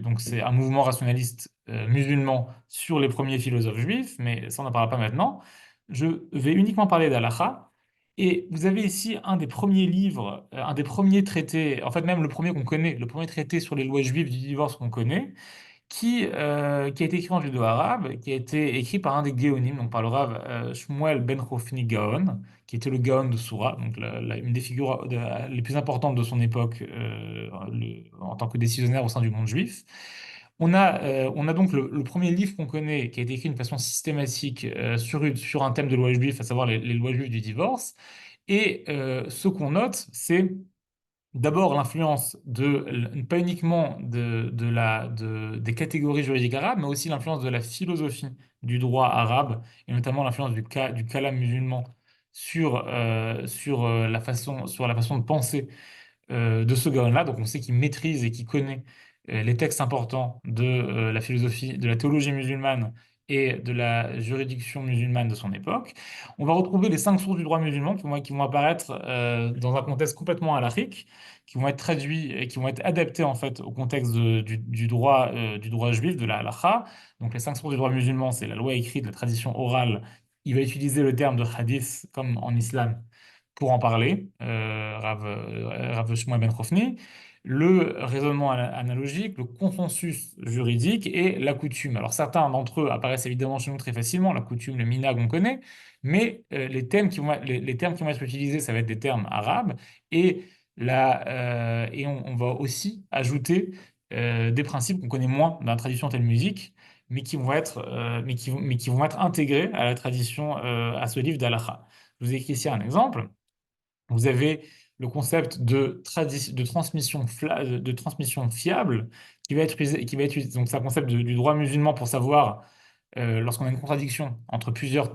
donc c'est un mouvement rationaliste musulman sur les premiers philosophes juifs, mais ça on n'en parlera pas maintenant. Je vais uniquement parler d'Halakha. Et vous avez ici un des premiers livres, un des premiers traités, en fait même le premier qu'on connaît, le premier traité sur les lois juives du divorce qu'on connaît, qui a été écrit en judéo-arabe, qui a été écrit par un des Géonim, donc par le Rav Shmuel ben Chofni Gaon, qui était le Gaon de Soura, donc une des figures les plus importantes de son époque en tant que décisionnaire au sein du monde juif. On a donc le premier livre qu'on connaît qui a été écrit de façon systématique sur un thème de loi juive, à savoir les lois juives du divorce. Et ce qu'on note, c'est d'abord l'influence pas uniquement des catégories juridiques arabes, mais aussi l'influence de la philosophie du droit arabe, et notamment l'influence du kalam musulman sur la façon de penser de ce gars-là. Donc on sait qu'il maîtrise et qu'il connaît les textes importants de la philosophie, de la théologie musulmane et de la juridiction musulmane de son époque. On va retrouver les 5 sources du droit musulman qui vont apparaître dans un contexte complètement halachique, qui vont être traduits et qui vont être adaptés en fait au contexte du droit juif, de la halakha. Donc les 5 sources du droit musulman, c'est la loi écrite, la tradition orale. Il va utiliser le terme de hadith comme en islam pour en parler, Rav Shmuel Ben Chofni, le raisonnement analogique, le consensus juridique et la coutume. Alors certains d'entre eux apparaissent évidemment chez nous très facilement, la coutume, le minhag, on connaît, mais les termes qui vont être utilisés, ça va être des termes arabes, et, on va aussi ajouter des principes qu'on connaît moins dans la tradition telle musique, mais qui vont être intégrés à la tradition, à ce livre d'Alacha. Je vous ai écrit ici un exemple. Vous avez le concept de transmission fiable qui va être utilisé. Donc, c'est un concept du droit musulman pour savoir, lorsqu'on a une contradiction entre plusieurs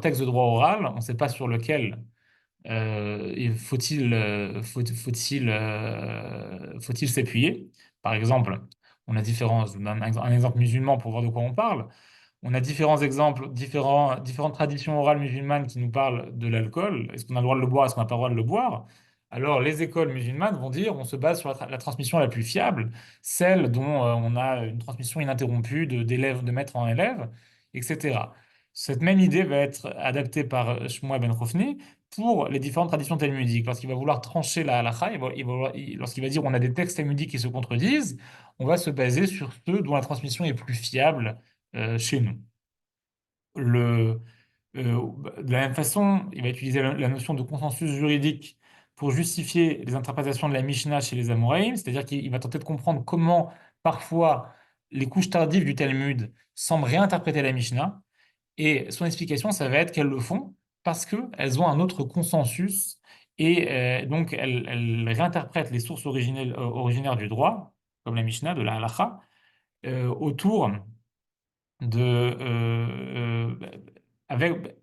textes de droit oral, on ne sait pas sur lequel faut-il s'appuyer. Par exemple, je vous donne un exemple musulman pour voir de quoi on parle. On a différents exemples, différentes traditions orales musulmanes qui nous parlent de l'alcool. Est-ce qu'on a le droit de le boire? Est-ce qu'on n'a pas le droit de le boire? Alors, les écoles musulmanes vont dire on se base sur la transmission la plus fiable, celle dont on a une transmission ininterrompue de maître en élève, etc. Cette même idée va être adaptée par Shmuel Ben Chofni pour les différentes traditions talmudiques. Lorsqu'il va vouloir trancher la halakha, lorsqu'il va dire on a des textes talmudiques qui se contredisent, on va se baser sur ceux dont la transmission est plus fiable chez nous. Le, de la même façon, il va utiliser la notion de consensus juridique pour justifier les interprétations de la Mishnah chez les Amoraïm, c'est-à-dire qu'il va tenter de comprendre comment parfois les couches tardives du Talmud semblent réinterpréter la Mishnah, et son explication, ça va être qu'elles le font parce qu'elles ont un autre consensus, et donc elles réinterprètent les sources originaires du droit, comme la Mishnah, de la Halacha, autour de,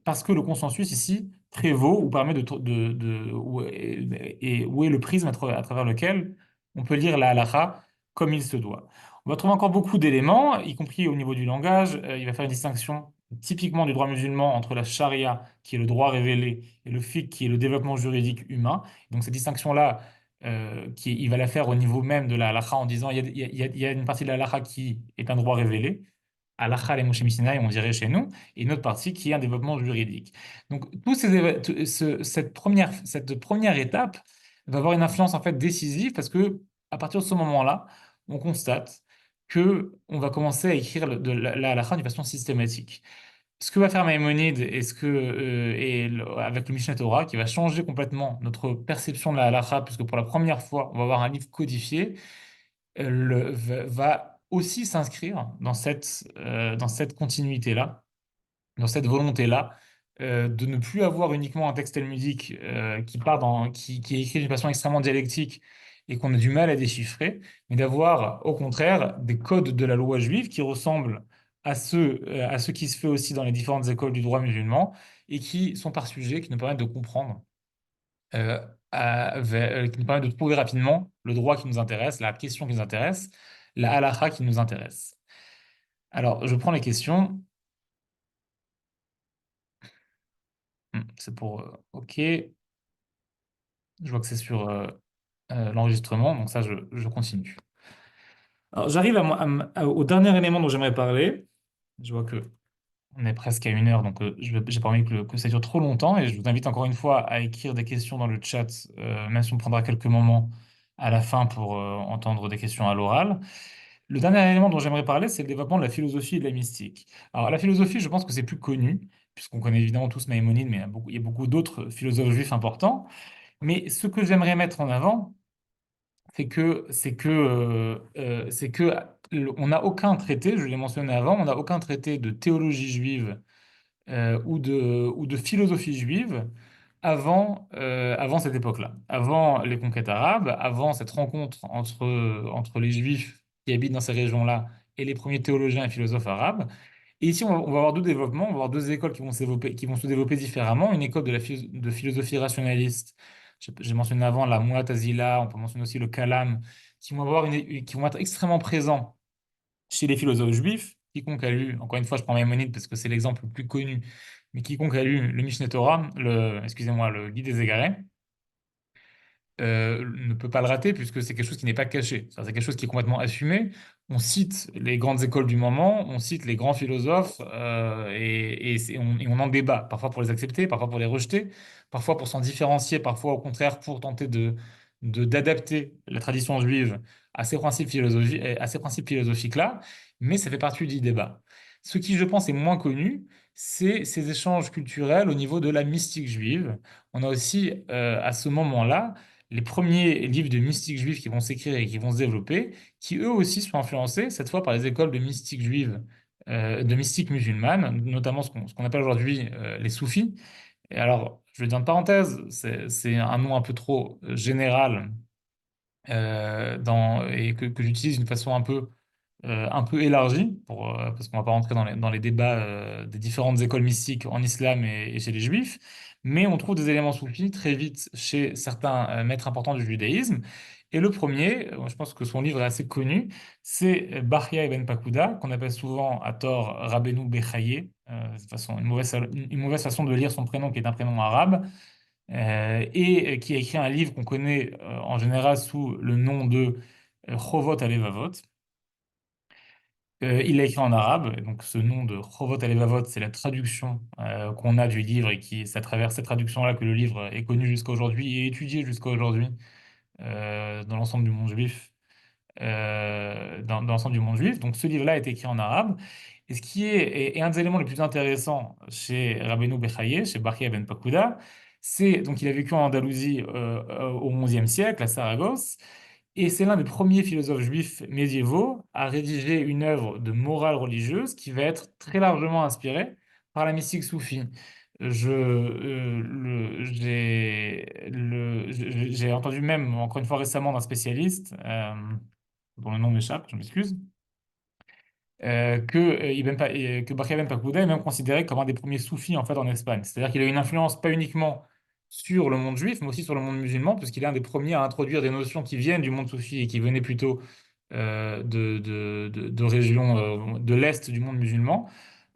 parce que le consensus ici prévaut ou permet où est le prisme à travers lequel on peut lire la halakha comme il se doit. On va trouver encore beaucoup d'éléments, y compris au niveau du langage. Il va faire une distinction typiquement du droit musulman entre la charia, qui est le droit révélé, et le fiqh, qui est le développement juridique humain. Donc cette distinction-là, il va la faire au niveau même de la halakha en disant il y a une partie de la halakha qui est un droit révélé, halakha les Moshe Missinaï, on dirait chez nous, et une autre partie qui est un développement juridique. Donc cette première étape va avoir une influence en fait décisive parce que à partir de ce moment-là, on constate que on va commencer à écrire la halakha d'une façon systématique. Ce que va faire Maïmonide avec le Mishneh Torah, qui va changer complètement notre perception de la halakha, puisque pour la première fois, on va avoir un livre codifié, va aussi s'inscrire dans cette continuité-là, dans cette volonté-là, de ne plus avoir uniquement un texte talmudique qui est écrit d'une façon extrêmement dialectique et qu'on a du mal à déchiffrer, mais d'avoir au contraire des codes de la loi juive qui ressemblent à ceux qui se fait aussi dans les différentes écoles du droit musulman et qui sont par sujet, qui nous permettent de comprendre, euh, qui nous permettent de trouver rapidement le droit qui nous intéresse, la question qui nous intéresse, la halakha qui nous intéresse. Alors, je prends les questions. C'est pour OK. Je vois que c'est sur l'enregistrement, donc ça, je continue. Alors, j'arrive au dernier élément dont j'aimerais parler. Je vois que on est presque à 1 heure, donc j'ai pas envie que ça dure trop longtemps. Et je vous invite encore une fois à écrire des questions dans le chat, même si on prendra quelques moments à la fin pour entendre des questions à l'oral. Le dernier élément dont j'aimerais parler, c'est le développement de la philosophie et de la mystique. Alors, la philosophie, je pense que c'est plus connu, puisqu'on connaît évidemment tous Maïmonide, mais il y a beaucoup d'autres philosophes juifs importants. Mais ce que j'aimerais mettre en avant, c'est que on n'a aucun traité, je l'ai mentionné avant, on n'a aucun traité de théologie juive ou de philosophie juive avant cette époque-là, avant les conquêtes arabes, avant cette rencontre entre les juifs qui habitent dans ces régions-là et les premiers théologiens et philosophes arabes. Et ici, on va avoir deux développements, on va avoir deux écoles qui vont se développer différemment. Une école de philosophie rationaliste, j'ai mentionné avant la Mu'tazila, on peut mentionner aussi le Kalam, qui vont être extrêmement présents chez les philosophes juifs. Quiconque a lu, encore une fois, je prends Maïmonide parce que c'est l'exemple le plus connu, mais quiconque a lu le Mishneh Torah, excusez-moi, le Guide des Égarés, ne peut pas le rater puisque c'est quelque chose qui n'est pas caché. C'est quelque chose qui est complètement assumé. On cite les grandes écoles du moment, on cite les grands philosophes et on en débat, parfois pour les accepter, parfois pour les rejeter, parfois pour s'en différencier, parfois au contraire pour tenter d'adapter la tradition juive à ces principes philosophiques-là, mais ça fait partie du débat. Ce qui, je pense, est moins connu, c'est ces échanges culturels au niveau de la mystique juive. On a aussi, à ce moment-là, les premiers livres de mystique juive qui vont s'écrire et qui vont se développer, qui eux aussi sont influencés, cette fois par les écoles de mystique juive, de mystique musulmane, notamment ce qu'on appelle aujourd'hui les soufis. Et alors, je le dis en parenthèse, c'est un nom un peu trop général et que j'utilise d'une façon un peu élargie, parce qu'on ne va pas rentrer dans les débats des différentes écoles mystiques en islam et chez les juifs, mais on trouve des éléments soufis très vite chez certains maîtres importants du judaïsme. Et le premier, je pense que son livre est assez connu, c'est Bahya ibn Pakuda, qu'on appelle souvent à tort Rabbeinu Bechaye, de toute façon, une mauvaise façon de lire son prénom qui est un prénom arabe, et qui a écrit un livre qu'on connaît en général sous le nom de Chovot Alevavot. Il l'a écrit en arabe, et donc ce nom de Chovot Alevavot, c'est la traduction qu'on a du livre, et c'est à travers cette traduction-là que le livre est connu jusqu'à aujourd'hui et étudié jusqu'à aujourd'hui dans l'ensemble du monde juif. Dans l'ensemble du monde juif. Donc ce livre-là a été écrit en arabe. Et ce qui est un des éléments les plus intéressants chez Rabbeinu Bechaye, chez Barkia ben Pakuda, c'est donc il a vécu en Andalousie au XIe siècle, à Saragosse, et c'est l'un des premiers philosophes juifs médiévaux à rédiger une œuvre de morale religieuse qui va être très largement inspirée par la mystique soufie. J'ai entendu même, encore une fois récemment, d'un spécialiste, dont le nom m'échappe, je m'excuse, que Bakhia Ben Pakouda est même considéré comme un des premiers soufis en fait en Espagne. C'est-à-dire qu'il a une influence pas uniquement sur le monde juif, mais aussi sur le monde musulman, puisqu'il est un des premiers à introduire des notions qui viennent du monde soufi et qui venaient plutôt de régions de l'Est du monde musulman,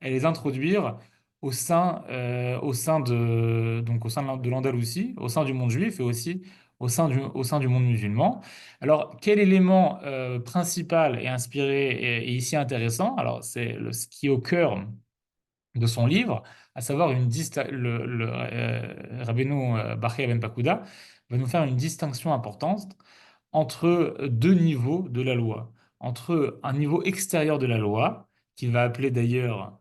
et les introduire au sein de l'Andalousie, au sein du monde juif et aussi au sein du monde musulman. Alors, quel élément principal et inspiré et ici intéressant? Alors, ce qui est au cœur de son livre, à savoir Rabbeinu Bachya Ben Pakuda va nous faire une distinction importante entre deux niveaux de la loi, entre un niveau extérieur de la loi, qu'il va appeler d'ailleurs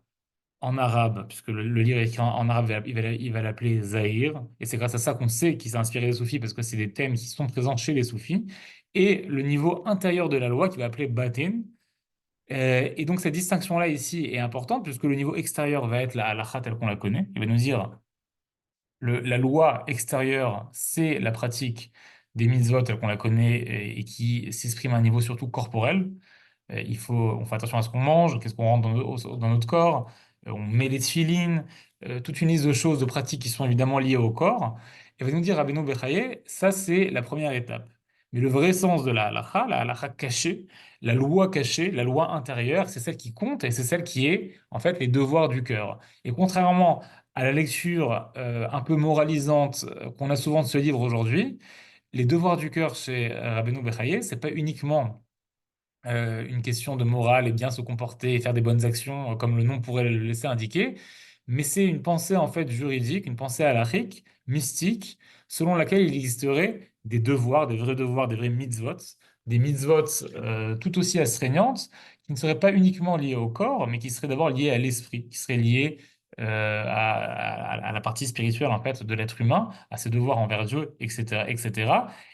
en arabe, puisque le livre est écrit en arabe, il va l'appeler Zahir, et c'est grâce à ça qu'on sait qu'il s'est inspiré des soufis, parce que c'est des thèmes qui sont présents chez les soufis, et le niveau intérieur de la loi qu'il va appeler Batin. Et donc cette distinction-là ici est importante, puisque le niveau extérieur va être la halakha telle qu'on la connaît. Il va nous dire la loi extérieure, c'est la pratique des mitzvot telle qu'on la connaît et qui s'exprime à un niveau surtout corporel. On fait attention à ce qu'on mange, qu'est-ce qu'on rentre dans notre corps, on met les tefilines, toute une liste de choses, de pratiques qui sont évidemment liées au corps. Et va nous dire Rabbeinu Bechaye, ça c'est la première étape. Mais le vrai sens de la halakha cachée, la loi cachée, la loi intérieure, c'est celle qui compte et c'est celle qui est en fait les devoirs du cœur. Et contrairement à la lecture un peu moralisante qu'on a souvent de ce livre aujourd'hui, les devoirs du cœur chez Rabbeinu Bechaye, c'est pas uniquement une question de morale et bien se comporter et faire des bonnes actions, comme le nom pourrait le laisser indiquer, mais c'est une pensée en fait juridique, une pensée halachique, mystique, selon laquelle il existerait des devoirs, des vrais mitzvot, des mitzvot tout aussi astreignantes, qui ne seraient pas uniquement liées au corps, mais qui seraient d'abord liées à l'esprit, qui seraient liées à la partie spirituelle en fait de l'être humain, à ses devoirs envers Dieu, etc., etc.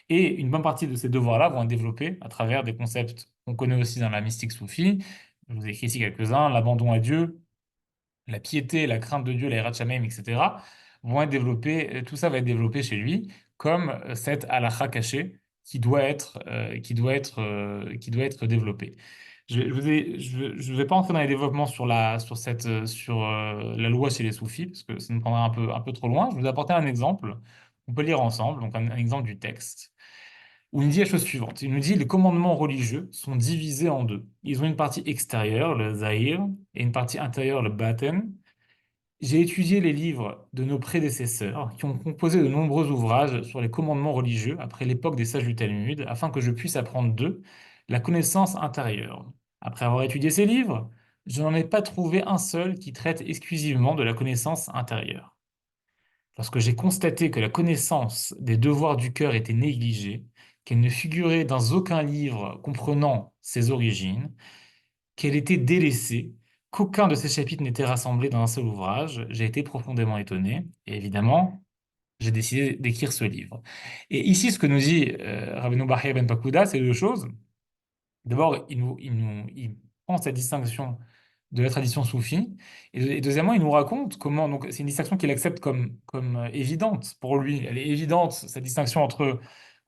Et une bonne partie de ces devoirs-là vont être développés à travers des concepts qu'on connaît aussi dans la mystique soufie. Je vous ai écrit ici quelques-uns, l'abandon à Dieu, la piété, la crainte de Dieu, la hirat shamayim, etc. vont être développés, tout ça va être développé chez lui comme cette halakha cachée qui doit être développée. Je vais pas entrer dans les développements sur la loi chez les soufis, parce que ça nous prendrait un peu trop loin. Je vais vous apporter un exemple. On peut lire ensemble, donc un exemple du texte où il nous dit la chose suivante. Il nous dit les commandements religieux sont divisés en deux. Ils ont une partie extérieure, le zahir, et une partie intérieure, le baten. J'ai étudié les livres de nos prédécesseurs qui ont composé de nombreux ouvrages sur les commandements religieux après l'époque des sages du Talmud, afin que je puisse apprendre d'eux la connaissance intérieure. Après avoir étudié ces livres, je n'en ai pas trouvé un seul qui traite exclusivement de la connaissance intérieure. Lorsque j'ai constaté que la connaissance des devoirs du cœur était négligée, qu'elle ne figurait dans aucun livre comprenant ses origines, qu'elle était délaissée, qu'aucun de ces chapitres n'était rassemblé dans un seul ouvrage, j'ai été profondément étonné. Et évidemment, j'ai décidé d'écrire ce livre. Et ici, ce que nous dit Rabbeinu Bachya Ben Pakuda, c'est deux choses. D'abord, il prend cette distinction de la tradition soufie, et deuxièmement, il nous raconte comment, donc c'est une distinction qu'il accepte comme évidente pour lui. Elle est évidente, cette distinction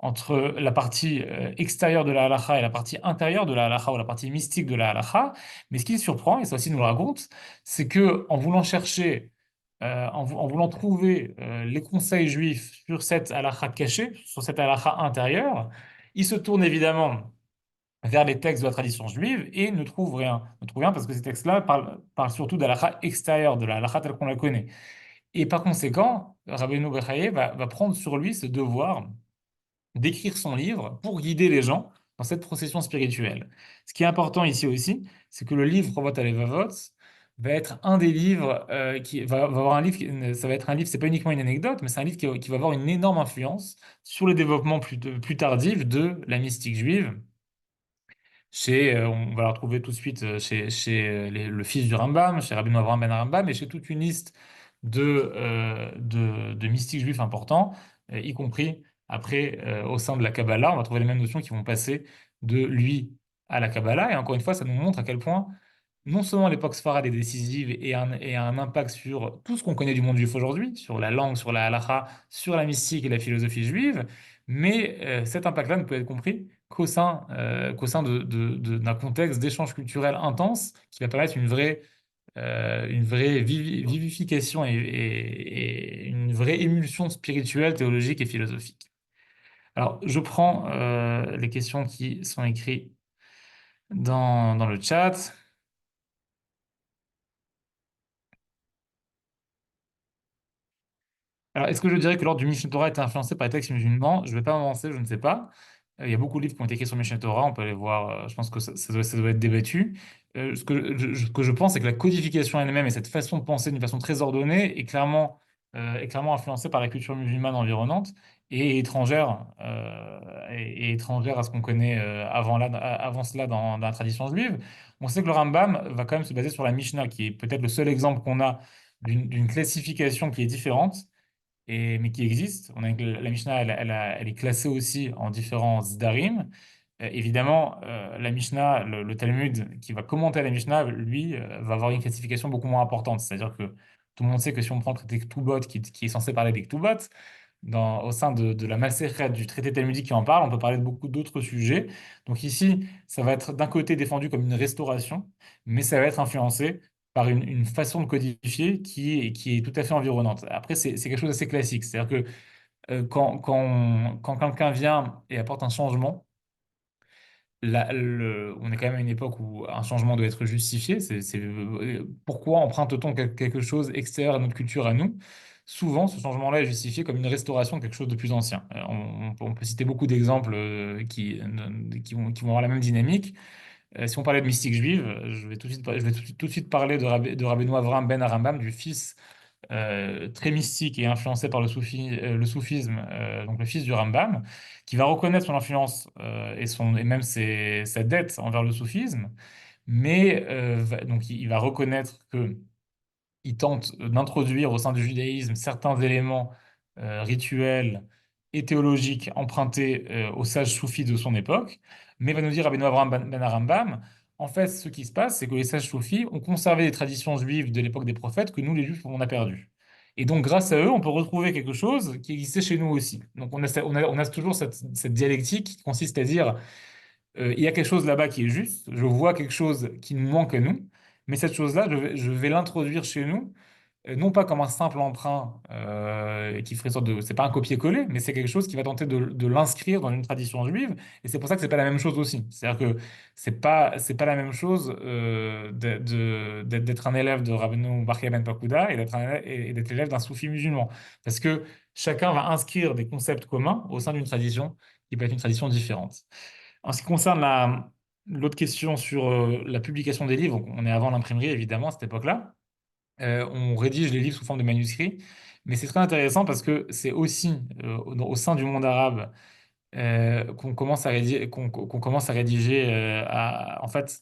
entre la partie extérieure de la halakha et la partie intérieure de la halakha, ou la partie mystique de la halakha. Mais ce qui surprend, et ça aussi il nous le raconte, c'est que en voulant chercher, en voulant trouver les conseils juifs sur cette halakha cachée, sur cette halakha intérieure, il se tourne évidemment vers les textes de la tradition juive et ne trouve rien. Ne trouve rien parce que ces textes-là parlent surtout de la halakha extérieure, de la halakha telle qu'on la connaît. Et par conséquent, Rabbeinu Bechaye va prendre sur lui ce devoir d'écrire son livre pour guider les gens dans cette procession spirituelle. Ce qui est important ici aussi, c'est que le livre Rovot Alevavot va être un des livres va avoir un livre, ça va être un livre, c'est pas uniquement une anecdote, mais c'est un livre qui va avoir une énorme influence sur le développement plus tardif de la mystique juive on va la retrouver tout de suite chez le fils du Rambam, chez Rabbi Avraham ben Rambam, et chez toute une liste de mystiques juifs importants, y compris après au sein de la Kabbalah. On va trouver les mêmes notions qui vont passer de lui à la Kabbalah. Et encore une fois, ça nous montre à quel point non seulement l'époque sfarade est décisive et a un impact sur tout ce qu'on connaît du monde juif aujourd'hui, sur la langue, sur la halakha, sur la mystique et la philosophie juive, mais cet impact-là ne peut être compris qu'au sein d'un contexte d'échange culturel intense qui va permettre une vraie vivification et une vraie émulsion spirituelle, théologique et philosophique. Alors, je prends les questions qui sont écrites dans le chat. Alors, est-ce que je dirais que l'ordre du Mishneh Torah est influencé par les textes musulmans? Je ne vais pas m'avancer, je ne sais pas. Il y a beaucoup de livres qui ont été écrits sur Mishneh Torah, on peut aller voir, je pense que ça doit être débattu. Ce que je pense, c'est que la codification elle-même et cette façon de penser d'une façon très ordonnée est clairement influencée par la culture musulmane environnante et étrangère, et étrangère à ce qu'on connaît avant cela dans la tradition juive. On sait que le Rambam va quand même se baser sur la Mishnah, qui est peut-être le seul exemple qu'on a d'une classification qui est différente mais qui existe. On a, la Mishnah, elle est classée aussi en différents Zdarim. Évidemment, la Mishnah, le Talmud qui va commenter la Mishnah, lui, va avoir une classification beaucoup moins importante. C'est-à-dire que tout le monde sait que si on prend le traité Ktubot, qui est censé parler des Ktubot, au sein de la Masechet du traité talmudique qui en parle, on peut parler de beaucoup d'autres sujets. Donc ici, ça va être d'un côté défendu comme une restauration, mais ça va être influencé par une façon de codifier qui est tout à fait environnante. Après, c'est quelque chose d'assez classique. C'est-à-dire que quand quelqu'un vient et apporte un changement, on est quand même à une époque où un changement doit être justifié. Pourquoi emprunte-t-on quelque chose extérieur à notre culture, à nous? Souvent, ce changement-là est justifié comme une restauration de quelque chose de plus ancien. On peut citer beaucoup d'exemples qui vont avoir la même dynamique. Si on parlait de mystique juive, je vais tout de suite parler de Rabbeinu Avraham ben Arambam, du fils très mystique et influencé par le soufisme, donc le fils du Rambam, qui va reconnaître son influence et même sa dette envers le soufisme, mais donc il va reconnaître que il tente d'introduire au sein du judaïsme certains éléments rituels et théologiques empruntés aux sages soufis de son époque, mais va nous dire Rabbeinu Avraham ben Arambam, en fait, ce qui se passe, c'est que les sages soufis ont conservé les traditions juives de l'époque des prophètes que nous, les juifs, on a perdues. Et donc, grâce à eux, on peut retrouver quelque chose qui existait chez nous aussi. Donc, on a toujours cette dialectique qui consiste à dire il y a quelque chose là-bas qui est juste, je vois quelque chose qui nous manque à nous, mais cette chose-là, je vais l'introduire chez nous, non pas comme un simple emprunt qui ferait sorte de... C'est pas un copier-coller, mais c'est quelque chose qui va tenter de l'inscrire dans une tradition juive, et c'est pour ça que c'est pas la même chose aussi. C'est-à-dire que c'est pas la même chose d'être un élève de Rabbeinu Bar Ben Pakuda et d'être l'élève d'un soufi musulman. Parce que chacun va inscrire des concepts communs au sein d'une tradition qui peut être une tradition différente. En ce qui concerne l'autre question sur la publication des livres, donc on est avant l'imprimerie évidemment à cette époque-là. On rédige les livres sous forme de manuscrits, mais c'est très intéressant parce que c'est aussi au sein du monde arabe qu'on commence à rédiger. En fait,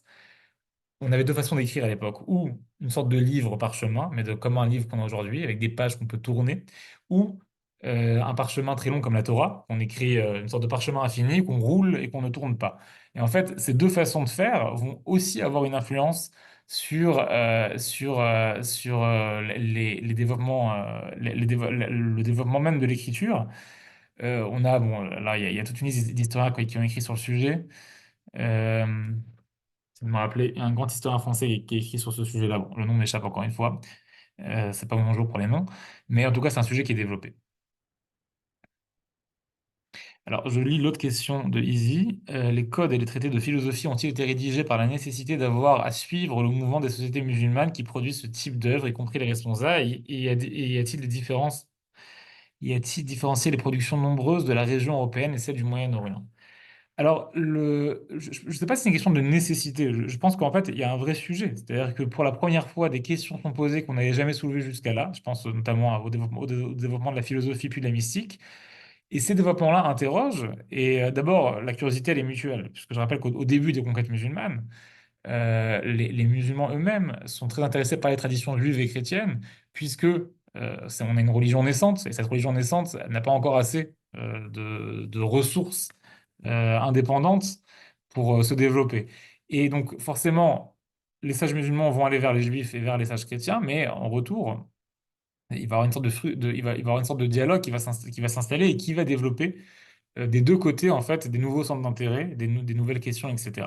on avait deux façons d'écrire à l'époque, ou une sorte de livre parchemin, mais comme un livre qu'on a aujourd'hui, avec des pages qu'on peut tourner, ou un parchemin très long comme la Torah, qu'on écrit une sorte de parchemin infini, qu'on roule et qu'on ne tourne pas. Et en fait, ces deux façons de faire vont aussi avoir une influence sur les développements, le développement même de l'écriture. Bon, là, il y a toute une liste d'historiens qui ont écrit sur le sujet. Euh, Ça me rappelait un grand historien français qui a écrit sur ce sujet-là. Bon, le nom m'échappe encore une fois. C'est pas mon jour pour les noms. Mais en tout cas, c'est un sujet qui est développé. Alors, je lis l'autre question de Easy. Les codes et les traités de philosophie ont-ils été rédigés par la nécessité d'avoir à suivre le mouvement des sociétés musulmanes qui produisent ce type d'œuvre, y compris les responsables? Y a-t-il des différences? Y a-t-il différencié les productions nombreuses de la région européenne et celles du Moyen-Orient? Alors, je ne sais pas si c'est une question de nécessité. Je pense qu'en fait, il y a un vrai sujet. C'est-à-dire que pour la première fois, des questions sont posées qu'on n'avait jamais soulevées jusqu'à là. Je pense notamment au développement de la philosophie puis de la mystique. Et ces développements-là interrogent. Et d'abord, la curiosité, elle est mutuelle. Puisque je rappelle qu'au début des conquêtes musulmanes, les musulmans eux-mêmes sont très intéressés par les traditions juives et chrétiennes, puisque on a une religion naissante. Et cette religion naissante n'a pas encore assez de ressources indépendantes pour se développer. Et donc, forcément, les sages musulmans vont aller vers les juifs et vers les sages chrétiens, mais en retour, il va y avoir une sorte il va y avoir une sorte de dialogue qui va s'installer et qui va développer des deux côtés, en fait, des nouveaux centres d'intérêt, des nouvelles questions, etc.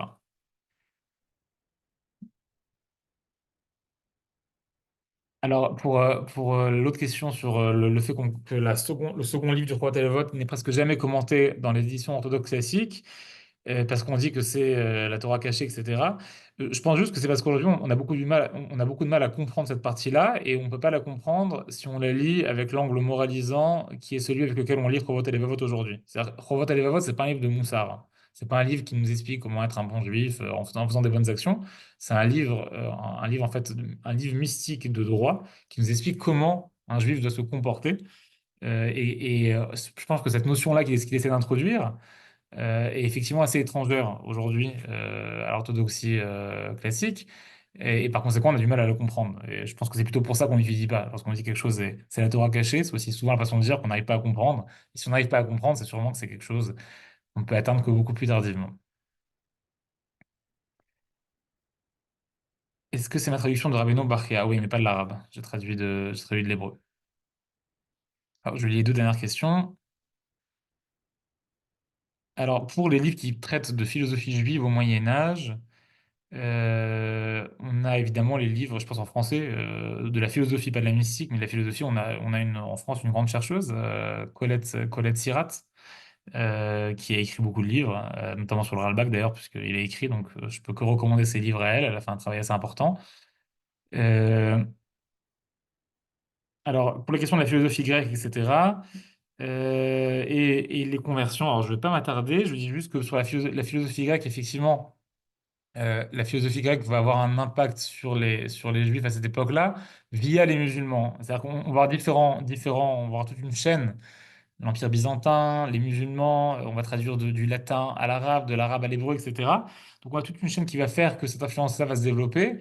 Alors, pour l'autre question sur le fait que le second livre du Roi Télévote n'est presque jamais commenté dans les éditions orthodoxes classiques, parce qu'on dit que c'est la Torah cachée, etc. Je pense juste que c'est parce qu'aujourd'hui, on a beaucoup du mal, on a beaucoup de mal à comprendre cette partie-là, et on ne peut pas la comprendre si on la lit avec l'angle moralisant qui est celui avec lequel on lit Chovot et Levavot aujourd'hui. C'est-à-dire, Chovot et Levavot, c'est pas un livre de Moussard. C'est pas un livre qui nous explique comment être un bon juif en faisant des bonnes actions. C'est un livre en fait, un livre mystique de droit qui nous explique comment un juif doit se comporter. Je pense que cette notion-là qu'il essaie d'introduire, est effectivement assez étrangère aujourd'hui à l'orthodoxie classique. Et par conséquent, on a du mal à le comprendre. Et je pense que c'est plutôt pour ça qu'on n'étudie pas. Lorsqu'on dit quelque chose, c'est la Torah cachée, c'est aussi souvent la façon de dire qu'on n'arrive pas à comprendre. Et si on n'arrive pas à comprendre, c'est sûrement que c'est quelque chose qu'on peut atteindre que beaucoup plus tardivement. Est-ce que c'est ma traduction de Rabbeinu Bachia? Oui, mais pas de l'arabe. J'ai traduit de l'hébreu. Alors, je lis les deux dernières questions. Alors, pour les livres qui traitent de philosophie juive au Moyen Âge, on a évidemment les livres, je pense en français, de la philosophie, pas de la mystique, mais de la philosophie. On a en France une grande chercheuse, Colette Sirat, qui a écrit beaucoup de livres, notamment sur le Ralbag d'ailleurs, puisqu'il a écrit, donc je peux que recommander ses livres à elle. Elle a fait un travail assez important. Euh, alors, pour la question de la philosophie grecque, etc., et les conversions, alors je ne vais pas m'attarder, je dis juste que sur la philosophie grecque, effectivement, la philosophie grecque va avoir un impact sur les juifs à cette époque-là via les musulmans. C'est-à-dire qu'on va avoir on va avoir toute une chaîne, l'Empire byzantin, les musulmans, on va traduire du latin à l'arabe, de l'arabe à l'hébreu, etc. Donc on a toute une chaîne qui va faire que cette influence-là va se développer.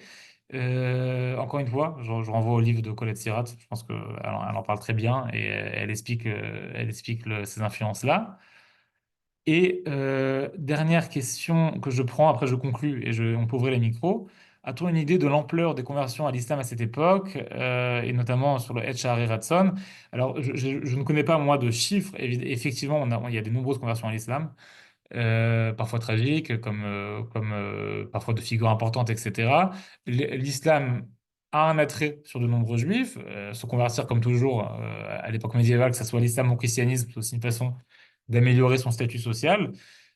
Encore une fois, je renvoie au livre de Colette Sirat, je pense qu'elle en parle très bien et elle explique ces influences-là. Et dernière question que je prends, après je conclus et on peut ouvrir les micros. A-t-on une idée de l'ampleur des conversions à l'islam à cette époque, et notamment sur le Ed Sha'ari Ratson? Alors, je ne connais pas, moi, de chiffres. Effectivement, il y a de nombreuses conversions à l'islam, parfois tragiques, comme parfois de figures importantes, etc. L'islam a un attrait sur de nombreux juifs. Se convertir, comme toujours, à l'époque médiévale, que ce soit l'islam ou le christianisme, c'est aussi une façon d'améliorer son statut social.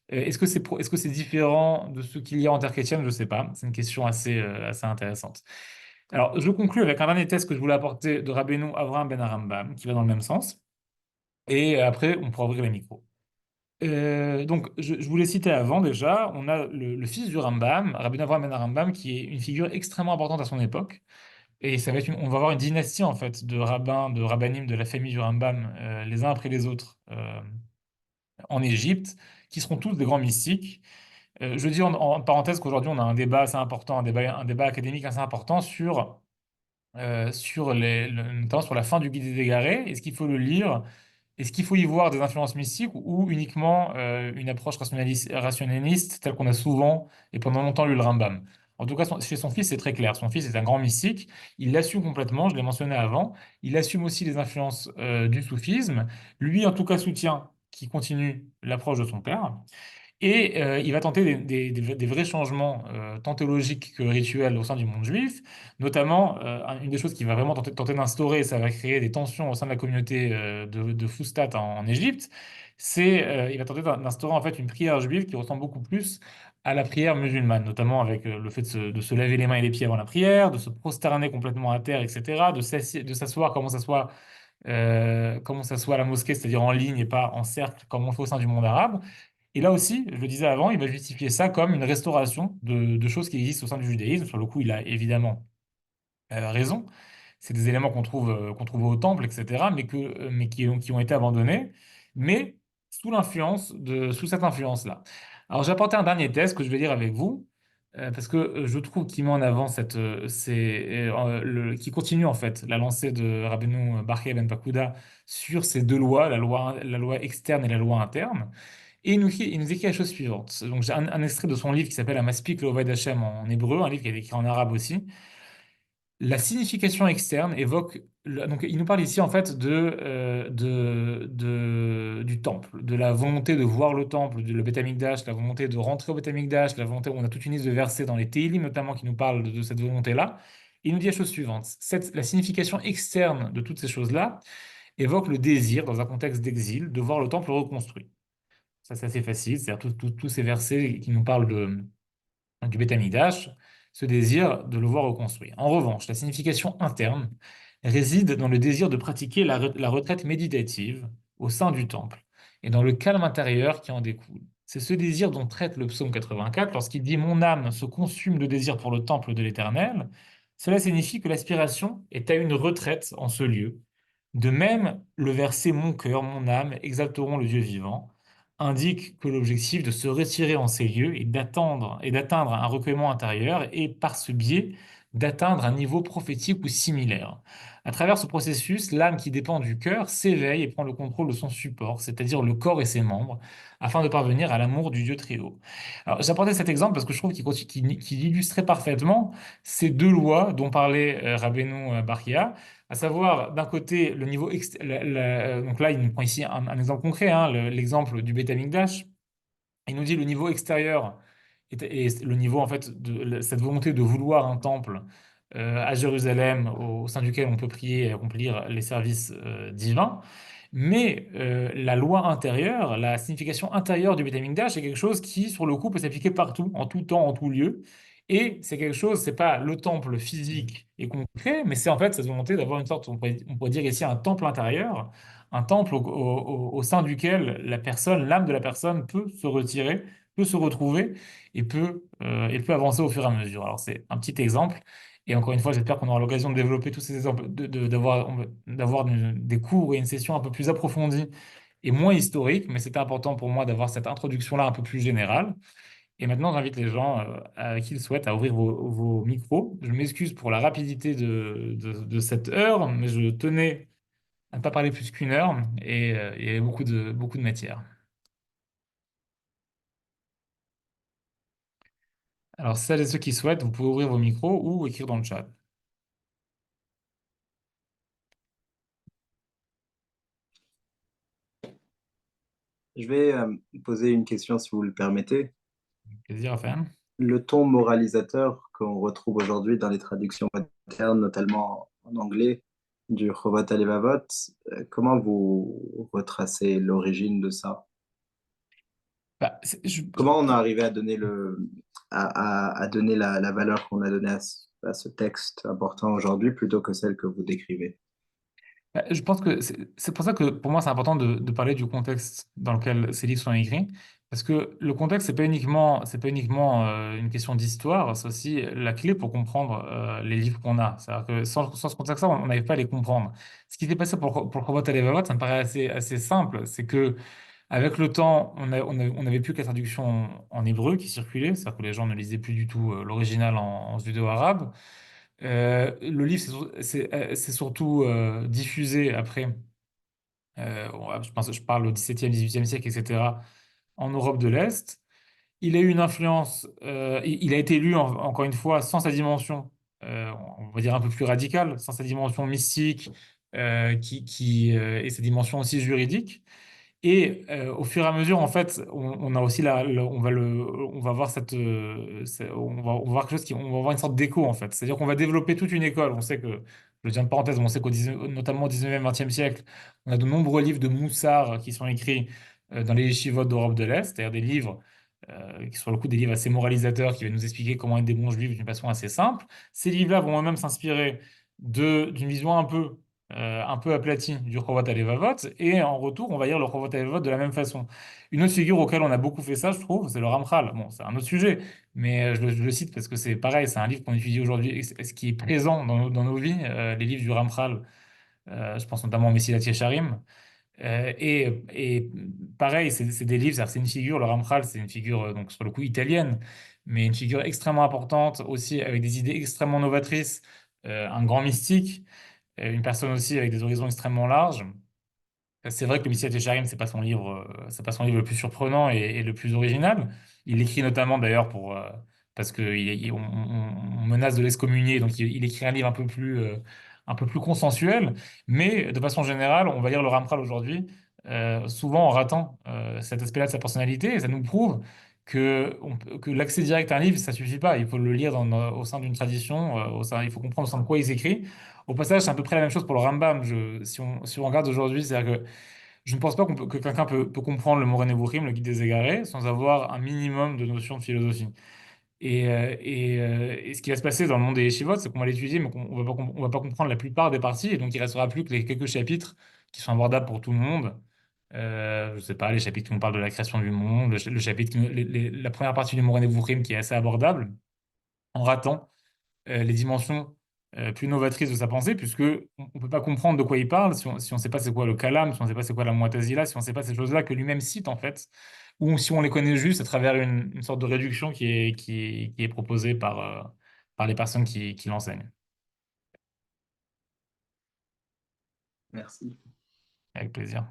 Est-ce que c'est différent de ce qu'il y a en terre chrétienne? Je ne sais pas. C'est une question assez intéressante. Alors, je conclue avec un dernier test que je voulais apporter de Rabbeinu Avraham ben Arambam, qui va dans le même sens. Et après, on pourra ouvrir les micros. Donc, je vous l'ai cité avant déjà, on a le fils du Rambam, Rabbeinu Avraham ben Arambam, qui est une figure extrêmement importante à son époque. Et on va avoir une dynastie en fait de rabbins, de rabbinim de la famille du Rambam, les uns après les autres, en Égypte, qui seront tous des grands mystiques. Je dis en parenthèse qu'aujourd'hui, on a un débat assez important, un débat académique assez important notamment sur la fin du Guide des Égarés. Est-ce qu'il faut le lire? Est-ce qu'il faut y voir des influences mystiques ou uniquement une approche rationaliste telle qu'on a souvent et pendant longtemps lu le Rambam? En tout cas, chez son fils, c'est très clair. Son fils est un grand mystique. Il l'assume complètement, je l'ai mentionné avant. Il assume aussi les influences du soufisme. Lui, en tout cas, soutient qui continue l'approche de son père. Et il va tenter des vrais changements, tant théologiques que rituels au sein du monde juif. Notamment, une des choses qu'il va vraiment tenter d'instaurer, ça va créer des tensions au sein de la communauté de Fustat en Égypte, il va tenter d'instaurer en fait une prière juive qui ressemble beaucoup plus à la prière musulmane, notamment avec le fait de se laver les mains et les pieds avant la prière, de se prosterner complètement à terre, etc., de s'asseoir comment ça soit à la mosquée, c'est-à-dire en ligne et pas en cercle comme on fait au sein du monde arabe. Et là aussi, je le disais avant, il va justifier ça comme une restauration de choses qui existent au sein du judaïsme. Sur le coup, il a évidemment raison. C'est des éléments qu'on trouve au temple, etc., mais qui ont été abandonnés, mais sous cette influence-là. Alors, j'ai apporté un dernier test que je vais lire avec vous, parce que je trouve qu'il met en avant qui continue en fait la lancée de Rabbeinu Bachya ben Pakuda sur ces deux lois, la loi externe et la loi interne. Et il nous écrit la chose suivante. Donc, j'ai un, extrait de son livre qui s'appelle Amaspik le Hashem en hébreu, un livre qui a été écrit en arabe aussi. La signification externe évoque, donc il nous parle ici en fait du temple, de la volonté de voir le temple, le Beth Amikdash, la volonté de rentrer au Beth Amikdash, la volonté, on a toute une liste de versets dans les Télim notamment qui nous parlent de cette volonté-là. Il nous dit la chose suivante, la signification externe de toutes ces choses-là évoque le désir, dans un contexte d'exil, de voir le temple reconstruit. Ça, c'est assez facile, c'est-à-dire tous ces versets qui nous parlent du Beth Amikdash, ce désir de le voir reconstruit. En revanche, la signification interne réside dans le désir de pratiquer la retraite méditative au sein du temple et dans le calme intérieur qui en découle. C'est ce désir dont traite le psaume 84 lorsqu'il dit Mon âme se consume de désir pour le temple de l'Éternel. Cela signifie que l'aspiration est à une retraite en ce lieu. De même, le verset Mon cœur, mon âme exalteront le Dieu vivant indique que l'objectif de se retirer en ces lieux et d'atteindre un recueillement intérieur et par ce biais d'atteindre un niveau prophétique ou similaire. À travers ce processus, l'âme qui dépend du cœur s'éveille et prend le contrôle de son support, c'est-à-dire le corps et ses membres, afin de parvenir à l'amour du Dieu très haut. Alors, j'apportais cet exemple parce que je trouve qu'il illustrait parfaitement ces deux lois dont parlait Rabbeinu Bar Chia, à savoir, d'un côté, le niveau donc là, il nous prend ici un exemple concret, hein, l'exemple du Beth Amikdash. Il nous dit le niveau extérieur et le niveau, en fait, de cette volonté de vouloir un temple à Jérusalem, au sein duquel on peut prier et accomplir les services divins. Mais la loi intérieure, la signification intérieure du Beth Amikdash, c'est quelque chose qui, sur le coup, peut s'appliquer partout, en tout temps, en tout lieu. Et c'est quelque chose, c'est pas le temple physique et concret, mais c'est en fait cette volonté d'avoir une sorte, on pourrait dire ici, un temple intérieur, un temple au sein duquel la personne, l'âme de la personne peut se retirer, peut se retrouver et peut avancer au fur et à mesure. Alors c'est un petit exemple. Et encore une fois, j'espère qu'on aura l'occasion de développer tous ces exemples, d'avoir des cours et une session un peu plus approfondie et moins historique, mais c'était important pour moi d'avoir cette introduction-là un peu plus générale. Et maintenant, j'invite les gens à qui le souhaitent à ouvrir vos micros. Je m'excuse pour la rapidité de cette heure, mais je tenais à ne pas parler plus qu'une heure et il y avait beaucoup de matière. Alors, celles et ceux qui souhaitent, vous pouvez ouvrir vos micros ou écrire dans le chat. Je vais poser une question si vous le permettez. Plaisir à faire. Le ton moralisateur qu'on retrouve aujourd'hui dans les traductions modernes, notamment en anglais, du Chovat Alevavot, comment vous retracez l'origine de ça? Bah, Comment on est arrivé à donner à donner la valeur qu'on a donnée à ce texte important aujourd'hui plutôt que celle que vous décrivez? je pense que c'est pour ça que pour moi c'est important de parler du contexte dans lequel ces livres sont écrits, parce que le contexte c'est pas uniquement une question d'histoire, c'est aussi la clé pour comprendre les livres qu'on a. C'est-à-dire que sans ce contexte-là, on n'arrive pas à les comprendre. Ce qui s'est passé pour le Chovot Halevavot, ça me paraît assez simple, c'est que avec le temps, on n'avait plus que la traduction en hébreu qui circulait, c'est-à-dire que les gens ne lisaient plus du tout l'original en judéo-arabe. Le livre, c'est surtout diffusé après, je parle au XVIIe, XVIIIe siècle, etc., en Europe de l'Est. Il a eu une influence, il a été lu, encore une fois, sans sa dimension, on va dire un peu plus radicale, sans sa dimension mystique et sa dimension aussi juridique. Et au fur et à mesure, en fait, on a aussi on va voir on va voir quelque chose on va voir une sorte d'écho en fait. C'est-à-dire qu'on va développer toute une école. On sait que, je tiens de parenthèse, mais on sait notamment au 19e, 20e siècle, on a de nombreux livres de Moussard qui sont écrits dans les yeshivot d'Europe de l'Est, c'est-à-dire des livres qui sont sur le coup des livres assez moralisateurs qui viennent nous expliquer comment être des bons juifs d'une façon assez simple. Ces livres-là vont eux-mêmes s'inspirer d'une vision un peu aplati du Chovat Halevavot, et en retour, on va lire le Chovat Halevavot de la même façon. Une autre figure auquel on a beaucoup fait ça, je trouve, c'est le Ramchal. Bon, c'est un autre sujet, mais je le cite parce que c'est pareil, c'est un livre qu'on étudie aujourd'hui, et ce qui est présent dans nos vies, les livres du Ramchal. Je pense notamment au Messilat Yesharim. Et pareil, c'est des livres, c'est une figure, le Ramchal, c'est une figure, donc sur le coup italienne, mais une figure extrêmement importante, aussi avec des idées extrêmement novatrices, un grand mystique, une personne aussi avec des horizons extrêmement larges. C'est vrai que le Messiah Técharim, c'est pas son livre le plus surprenant et le plus original. Il l'écrit notamment d'ailleurs parce qu'on menace de l'excommunier, donc il écrit un livre un peu plus consensuel, mais de façon générale, on va lire le Ramchal aujourd'hui, souvent en ratant cet aspect-là de sa personnalité, et ça nous prouve que l'accès direct à un livre, ça suffit pas. Il faut le lire au sein d'une tradition, il faut comprendre au sein de quoi il s'écrit. Au passage, c'est à peu près la même chose pour le Rambam. Si on regarde aujourd'hui, c'est-à-dire que je ne pense pas que quelqu'un peut comprendre le Moreh Nevuchim, le Guide des Égarés, sans avoir un minimum de notions de philosophie. Et ce qui va se passer dans le monde des yeshivot, c'est qu'on va l'étudier, mais on va pas comprendre la plupart des parties, et donc il restera plus que les quelques chapitres qui sont abordables pour tout le monde. Je sais pas, les chapitres qui nous parlent de la création du monde, le chapitre, la première partie du Moreh Nevuchim qui est assez abordable, en ratant les dimensions plus novatrices de sa pensée, puisque on ne peut pas comprendre de quoi il parle si on ne sait pas c'est quoi le kalam, si on ne sait pas c'est quoi la mu'tazila, si on ne sait pas ces choses-là que lui-même cite en fait, ou si on les connaît juste à travers une sorte de réduction qui est proposée par les personnes qui l'enseignent. Merci. Avec plaisir.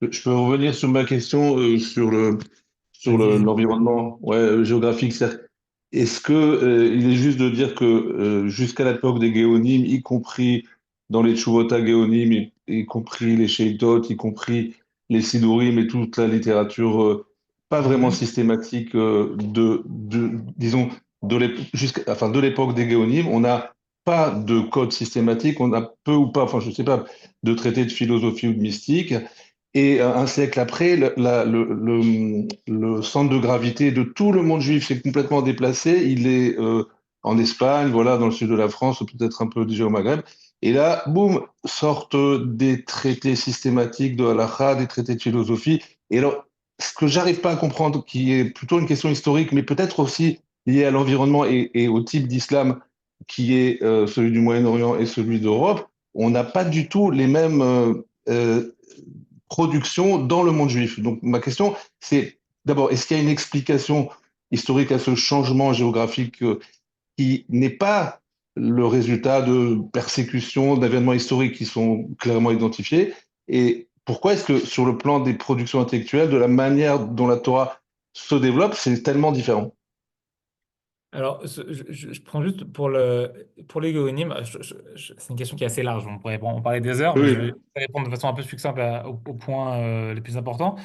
Je peux revenir sur ma question Vas-y. l'environnement géographique. Est-ce que il est juste de dire que jusqu'à l'époque des Géonim, y compris dans les Tshuvota Géonim, y compris les Sheiltot, y compris les Sidurim et toute la littérature pas vraiment Mhm. systématique disons de l'époque des Géonim, on n'a pas de code systématique, on a peu ou pas, enfin je sais pas, de traité de philosophie ou de mystique. Et un siècle après, le centre de gravité de tout le monde juif s'est complètement déplacé. Il est en Espagne, voilà, dans le sud de la France, ou peut-être un peu déjà au Maghreb. Et là, boum, sortent des traités systématiques de halakha, des traités de philosophie. Et alors, ce que j'arrive pas à comprendre, qui est plutôt une question historique, mais peut-être aussi liée à l'environnement et au type d'islam qui est celui du Moyen-Orient et celui d'Europe, on n'a pas du tout les mêmes production dans le monde juif. Donc ma question, c'est d'abord, est-ce qu'il y a une explication historique à ce changement géographique qui n'est pas le résultat de persécutions, d'événements historiques qui sont clairement identifiés? Et pourquoi est-ce que sur le plan des productions intellectuelles, de la manière dont la Torah se développe, c'est tellement différent? Alors, je prends juste pour les géonymes, c'est une question qui est assez large, on pourrait en parler des heures, mais je vais Oui, répondre de façon un peu succincte aux points les plus importants.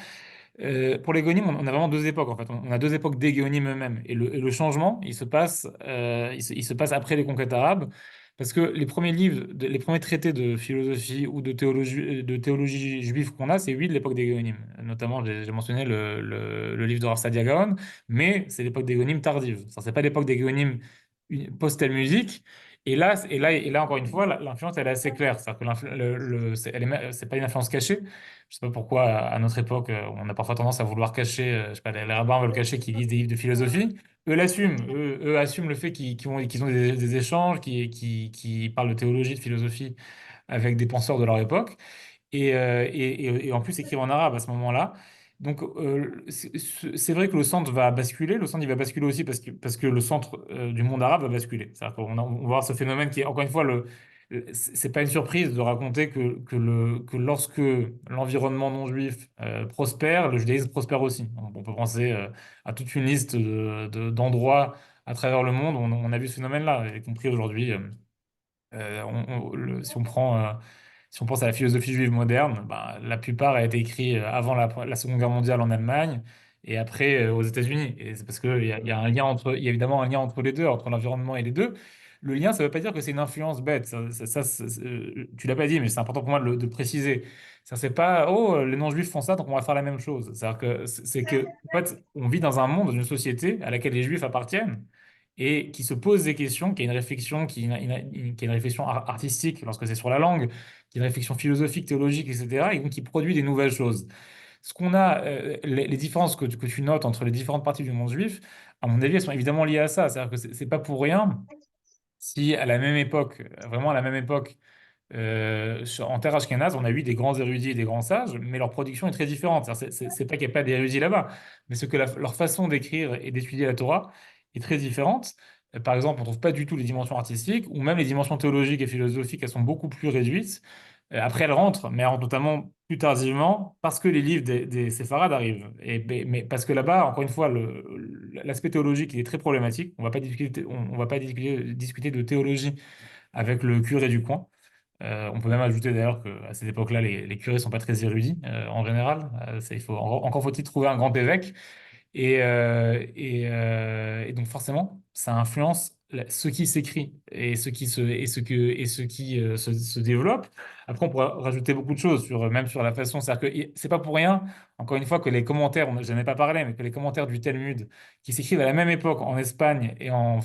Pour les géonymes, on a vraiment deux époques en fait. On a deux époques des géonymes eux-mêmes. Et le changement, il se passe après les conquêtes arabes. Parce que les premiers livres, les premiers traités de philosophie ou de théologie juive qu'on a, c'est oui de l'époque des géonymes. Notamment, j'ai mentionné le livre de Rav Sadia Gaon, mais c'est l'époque des géonymes tardive. C'est pas l'époque des géonymes post-Talmudique. Et là, encore une fois, l'influence, elle est assez claire. C'est-à-dire que c'est pas une influence cachée. Je sais pas pourquoi, à notre époque, on a parfois tendance à vouloir cacher, je sais pas, les rabbins veulent cacher qu'ils lisent des livres de philosophie. Eux l'assument. Eux assument le fait qu'ils ont des échanges, qui parlent de théologie, de philosophie avec des penseurs de leur époque et en plus écrire en arabe à ce moment-là. Donc, c'est vrai que le centre va basculer. Le centre, il va basculer aussi parce que le centre du monde arabe va basculer. C'est-à-dire on va voir ce phénomène qui est, encore une fois, c'est pas une surprise de raconter que lorsque l'environnement non juif prospère, le judaïsme prospère aussi. On peut penser à toute une liste d'endroits à travers le monde. On a vu ce phénomène-là, y compris aujourd'hui. Si on pense à la philosophie juive moderne, bah, la plupart a été écrit avant la Seconde Guerre mondiale en Allemagne et après aux États-Unis. Et c'est parce qu'il y a un lien il y a évidemment un lien entre les deux, entre l'environnement et les deux. Le lien, ça ne veut pas dire que c'est une influence bête. Tu l'as pas dit, mais c'est important pour moi de le préciser. Ça, c'est pas, oh, les non-juifs font ça, donc on va faire la même chose. C'est-à-dire que en fait, on vit dans un monde, dans une société à laquelle les juifs appartiennent et qui se pose des questions, qui a une réflexion, qui a une réflexion artistique lorsque c'est sur la langue, qui a une réflexion philosophique, théologique, etc., et donc qui produit des nouvelles choses. Ce qu'on a, les différences que tu notes entre les différentes parties du monde juif, à mon avis, elles sont évidemment liées à ça. C'est-à-dire que c'est pas pour rien si à la même époque, vraiment à la même époque, en terre ashkénaze, on a eu des grands érudits et des grands sages, mais leur production est très différente. C'est pas qu'il n'y a pas d'érudits là-bas, mais c'est que leur façon d'écrire et d'étudier la Torah est très différente. Par exemple, on ne trouve pas du tout les dimensions artistiques, ou même les dimensions théologiques et philosophiques, elles sont beaucoup plus réduites. Après, elle rentre, mais elle rentre notamment plus tardivement parce que les livres des séfarades arrivent. Mais parce que là-bas, encore une fois, l'aspect théologique il est très problématique. On va pas discuter, on va pas discuter de théologie avec le curé du coin. On peut même ajouter d'ailleurs qu'à cette époque-là, les curés sont pas très érudits en général. Encore faut-il trouver un grand évêque. Et donc forcément, ça influence ce qui s'écrit et ce qui se développe. Après, on pourrait rajouter beaucoup de choses même sur la façon. C'est-à-dire que c'est pas pour rien, encore une fois, que les commentaires, je n'en ai pas parlé, mais que les commentaires du Talmud qui s'écrivent à la même époque en Espagne et en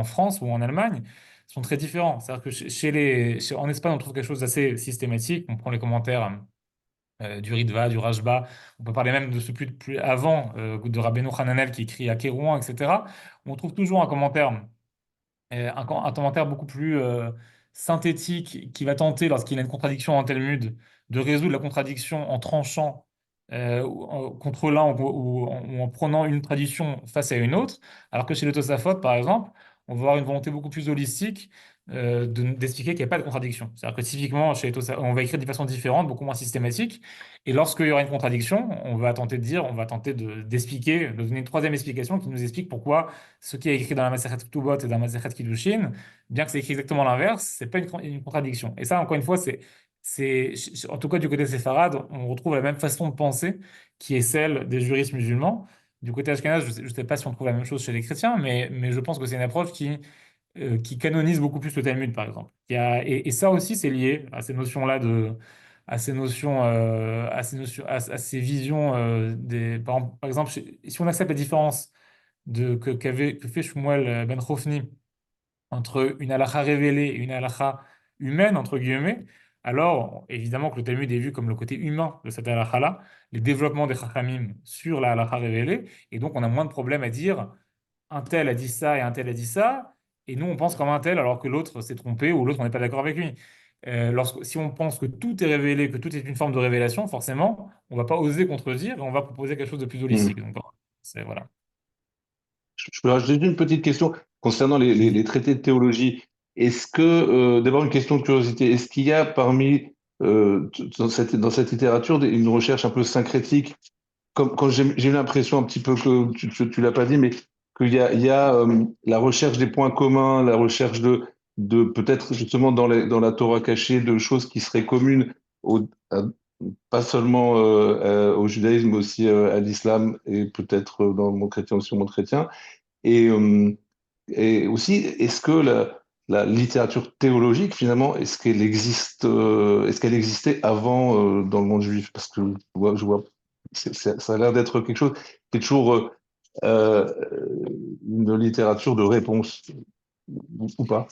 France ou en Allemagne sont très différents. C'est-à-dire que en Espagne, on trouve quelque chose d'assez systématique. On prend les commentaires du Ritva, du Rajba. On peut parler même de ce plus avant, de Rabbeinu Hananel qui écrit à Kérouan, etc. On trouve toujours un commentaire un commentaire beaucoup plus synthétique qui va tenter, lorsqu'il y a une contradiction en Talmud, de résoudre la contradiction en tranchant contre l'un ou en prenant une tradition face à une autre, alors que chez les Tosafot, par exemple, on va avoir une volonté beaucoup plus holistique d'expliquer qu'il n'y a pas de contradiction. C'est-à-dire que typiquement, chez les Tosafot, on va écrire de façon différente, beaucoup moins systématique, et lorsqu'il y aura une contradiction, on va tenter d'expliquer, de donner une troisième explication qui nous explique pourquoi ce qui est écrit dans la Masechet Ktubot et dans la Masechet Kiddushin, bien que c'est écrit exactement l'inverse, c'est pas une contradiction. Et ça, encore une fois, en tout cas du côté séfarade, on retrouve la même façon de penser qui est celle des juristes musulmans. Du côté ashkénaze, je ne sais pas si on trouve la même chose chez les chrétiens, mais je pense que c'est une approche qui canonise beaucoup plus le Talmud, par exemple. Et ça aussi, c'est lié à ces notions-là à ces notions, à ces visions par exemple, si on accepte la différence que fait Shmuel ben Chofni entre une halakha révélée et une halakha humaine, entre guillemets, alors évidemment que le Talmud est vu comme le côté humain de cette halakha-là, les développements des chachamim sur la halakha révélée, et donc on a moins de problèmes à dire un tel a dit ça et un tel a dit ça, et nous on pense comme un tel alors que l'autre s'est trompé ou l'autre on n'est pas d'accord avec lui. Si on pense que tout est révélé, que tout est une forme de révélation, forcément, on va pas oser contredire et on va proposer quelque chose de plus holistique. Hmm. Donc, voilà. Je peux rajouter une petite question concernant les traités de théologie. Est-ce que, d'abord une question de curiosité, est-ce qu'il y a parmi, dans cette littérature, une recherche un peu syncrétique, comme quand j'ai eu l'impression un petit peu que tu l'as pas dit, mais il y a la recherche des points communs, la recherche de peut-être justement dans la Torah cachée de choses qui seraient communes à- pas seulement au judaïsme, mais aussi à l'islam et peut-être dans le monde chrétien aussi au monde chrétien. Et, euh, et aussi, est-ce que la littérature théologique, finalement, est-ce qu'elle existait avant dans le monde juif? Parce que ça a l'air d'être quelque chose qui est toujours euh, une littérature de réponse, ou pas?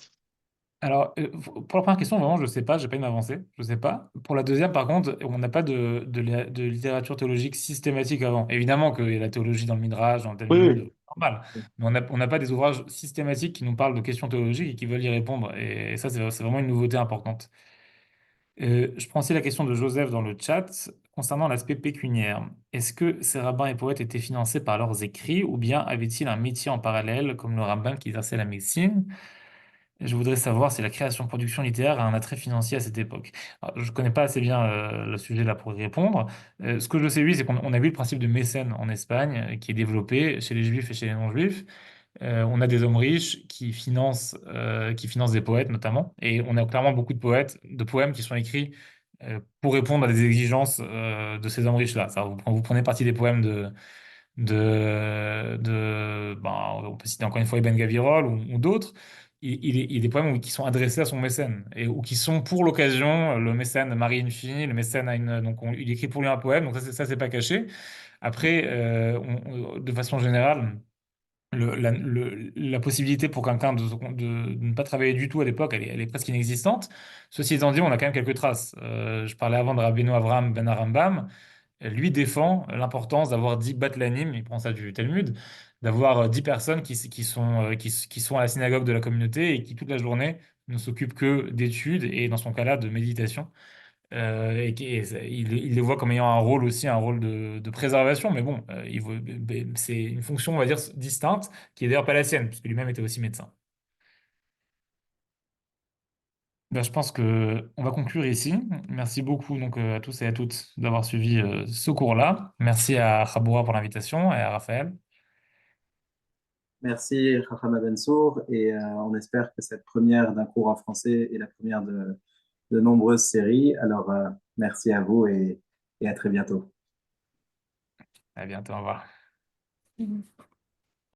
Alors, pour la première question, vraiment, je ne sais pas, je n'ai pas une avancée, je ne sais pas. Pour la deuxième, par contre, on n'a pas de littérature théologique systématique avant. Évidemment qu'il y a la théologie dans le Midrash, dans le Oui, Talmud, oui. normal. Mais on n'a pas des ouvrages systématiques qui nous parlent de questions théologiques et qui veulent y répondre. Et ça, c'est vraiment une nouveauté importante. Je prends aussi la question de Joseph dans le chat concernant l'aspect pécuniaire. Est-ce que ces rabbins et poètes étaient financés par leurs écrits ou bien avaient-ils un métier en parallèle, comme le rabbin qui exerçait la médecine? Je voudrais savoir si la création-production littéraire a un attrait financier à cette époque. Alors, je ne connais pas assez bien le sujet là pour y répondre. Ce que je sais, oui, c'est qu'on a vu le principe de mécène en Espagne qui est développé chez les juifs et chez les non-juifs. On a des hommes riches qui financent des poètes notamment. Et on a clairement beaucoup de poèmes qui sont écrits pour répondre à des exigences de ces hommes riches-là. Vous prenez partie des poèmes on peut citer encore une fois Eben Gavirol ou d'autres, il y a des poèmes qui sont adressés à son mécène ou qui sont pour l'occasion, le mécène marie une fille, le mécène il écrit pour lui un poème, donc ça c'est pas caché. Après, de façon générale, la possibilité pour quelqu'un de ne pas travailler du tout à l'époque, elle est presque inexistante. Ceci étant dit, on a quand même quelques traces. Je parlais avant de Rabbeinu Avraham ben Arambam, lui défend l'importance d'avoir 10 batlanim, il prend ça du Talmud, d'avoir 10 personnes qui sont à la synagogue de la communauté et qui toute la journée ne s'occupent que d'études et dans son cas-là de méditation. Il les voit comme ayant un rôle aussi, un rôle de préservation, mais bon, c'est une fonction, on va dire, distincte, qui est d'ailleurs pas la sienne, puisque lui-même était aussi médecin. Ben, je pense que on va conclure ici. Merci beaucoup donc à tous et à toutes d'avoir suivi ce cours-là. Merci à Khaboura pour l'invitation et à Raphaël. Merci, Rahama Bensour, et on espère que cette première d'un cours en français est la première de nombreuses séries. Alors, merci à vous et à très bientôt. À bientôt, au revoir.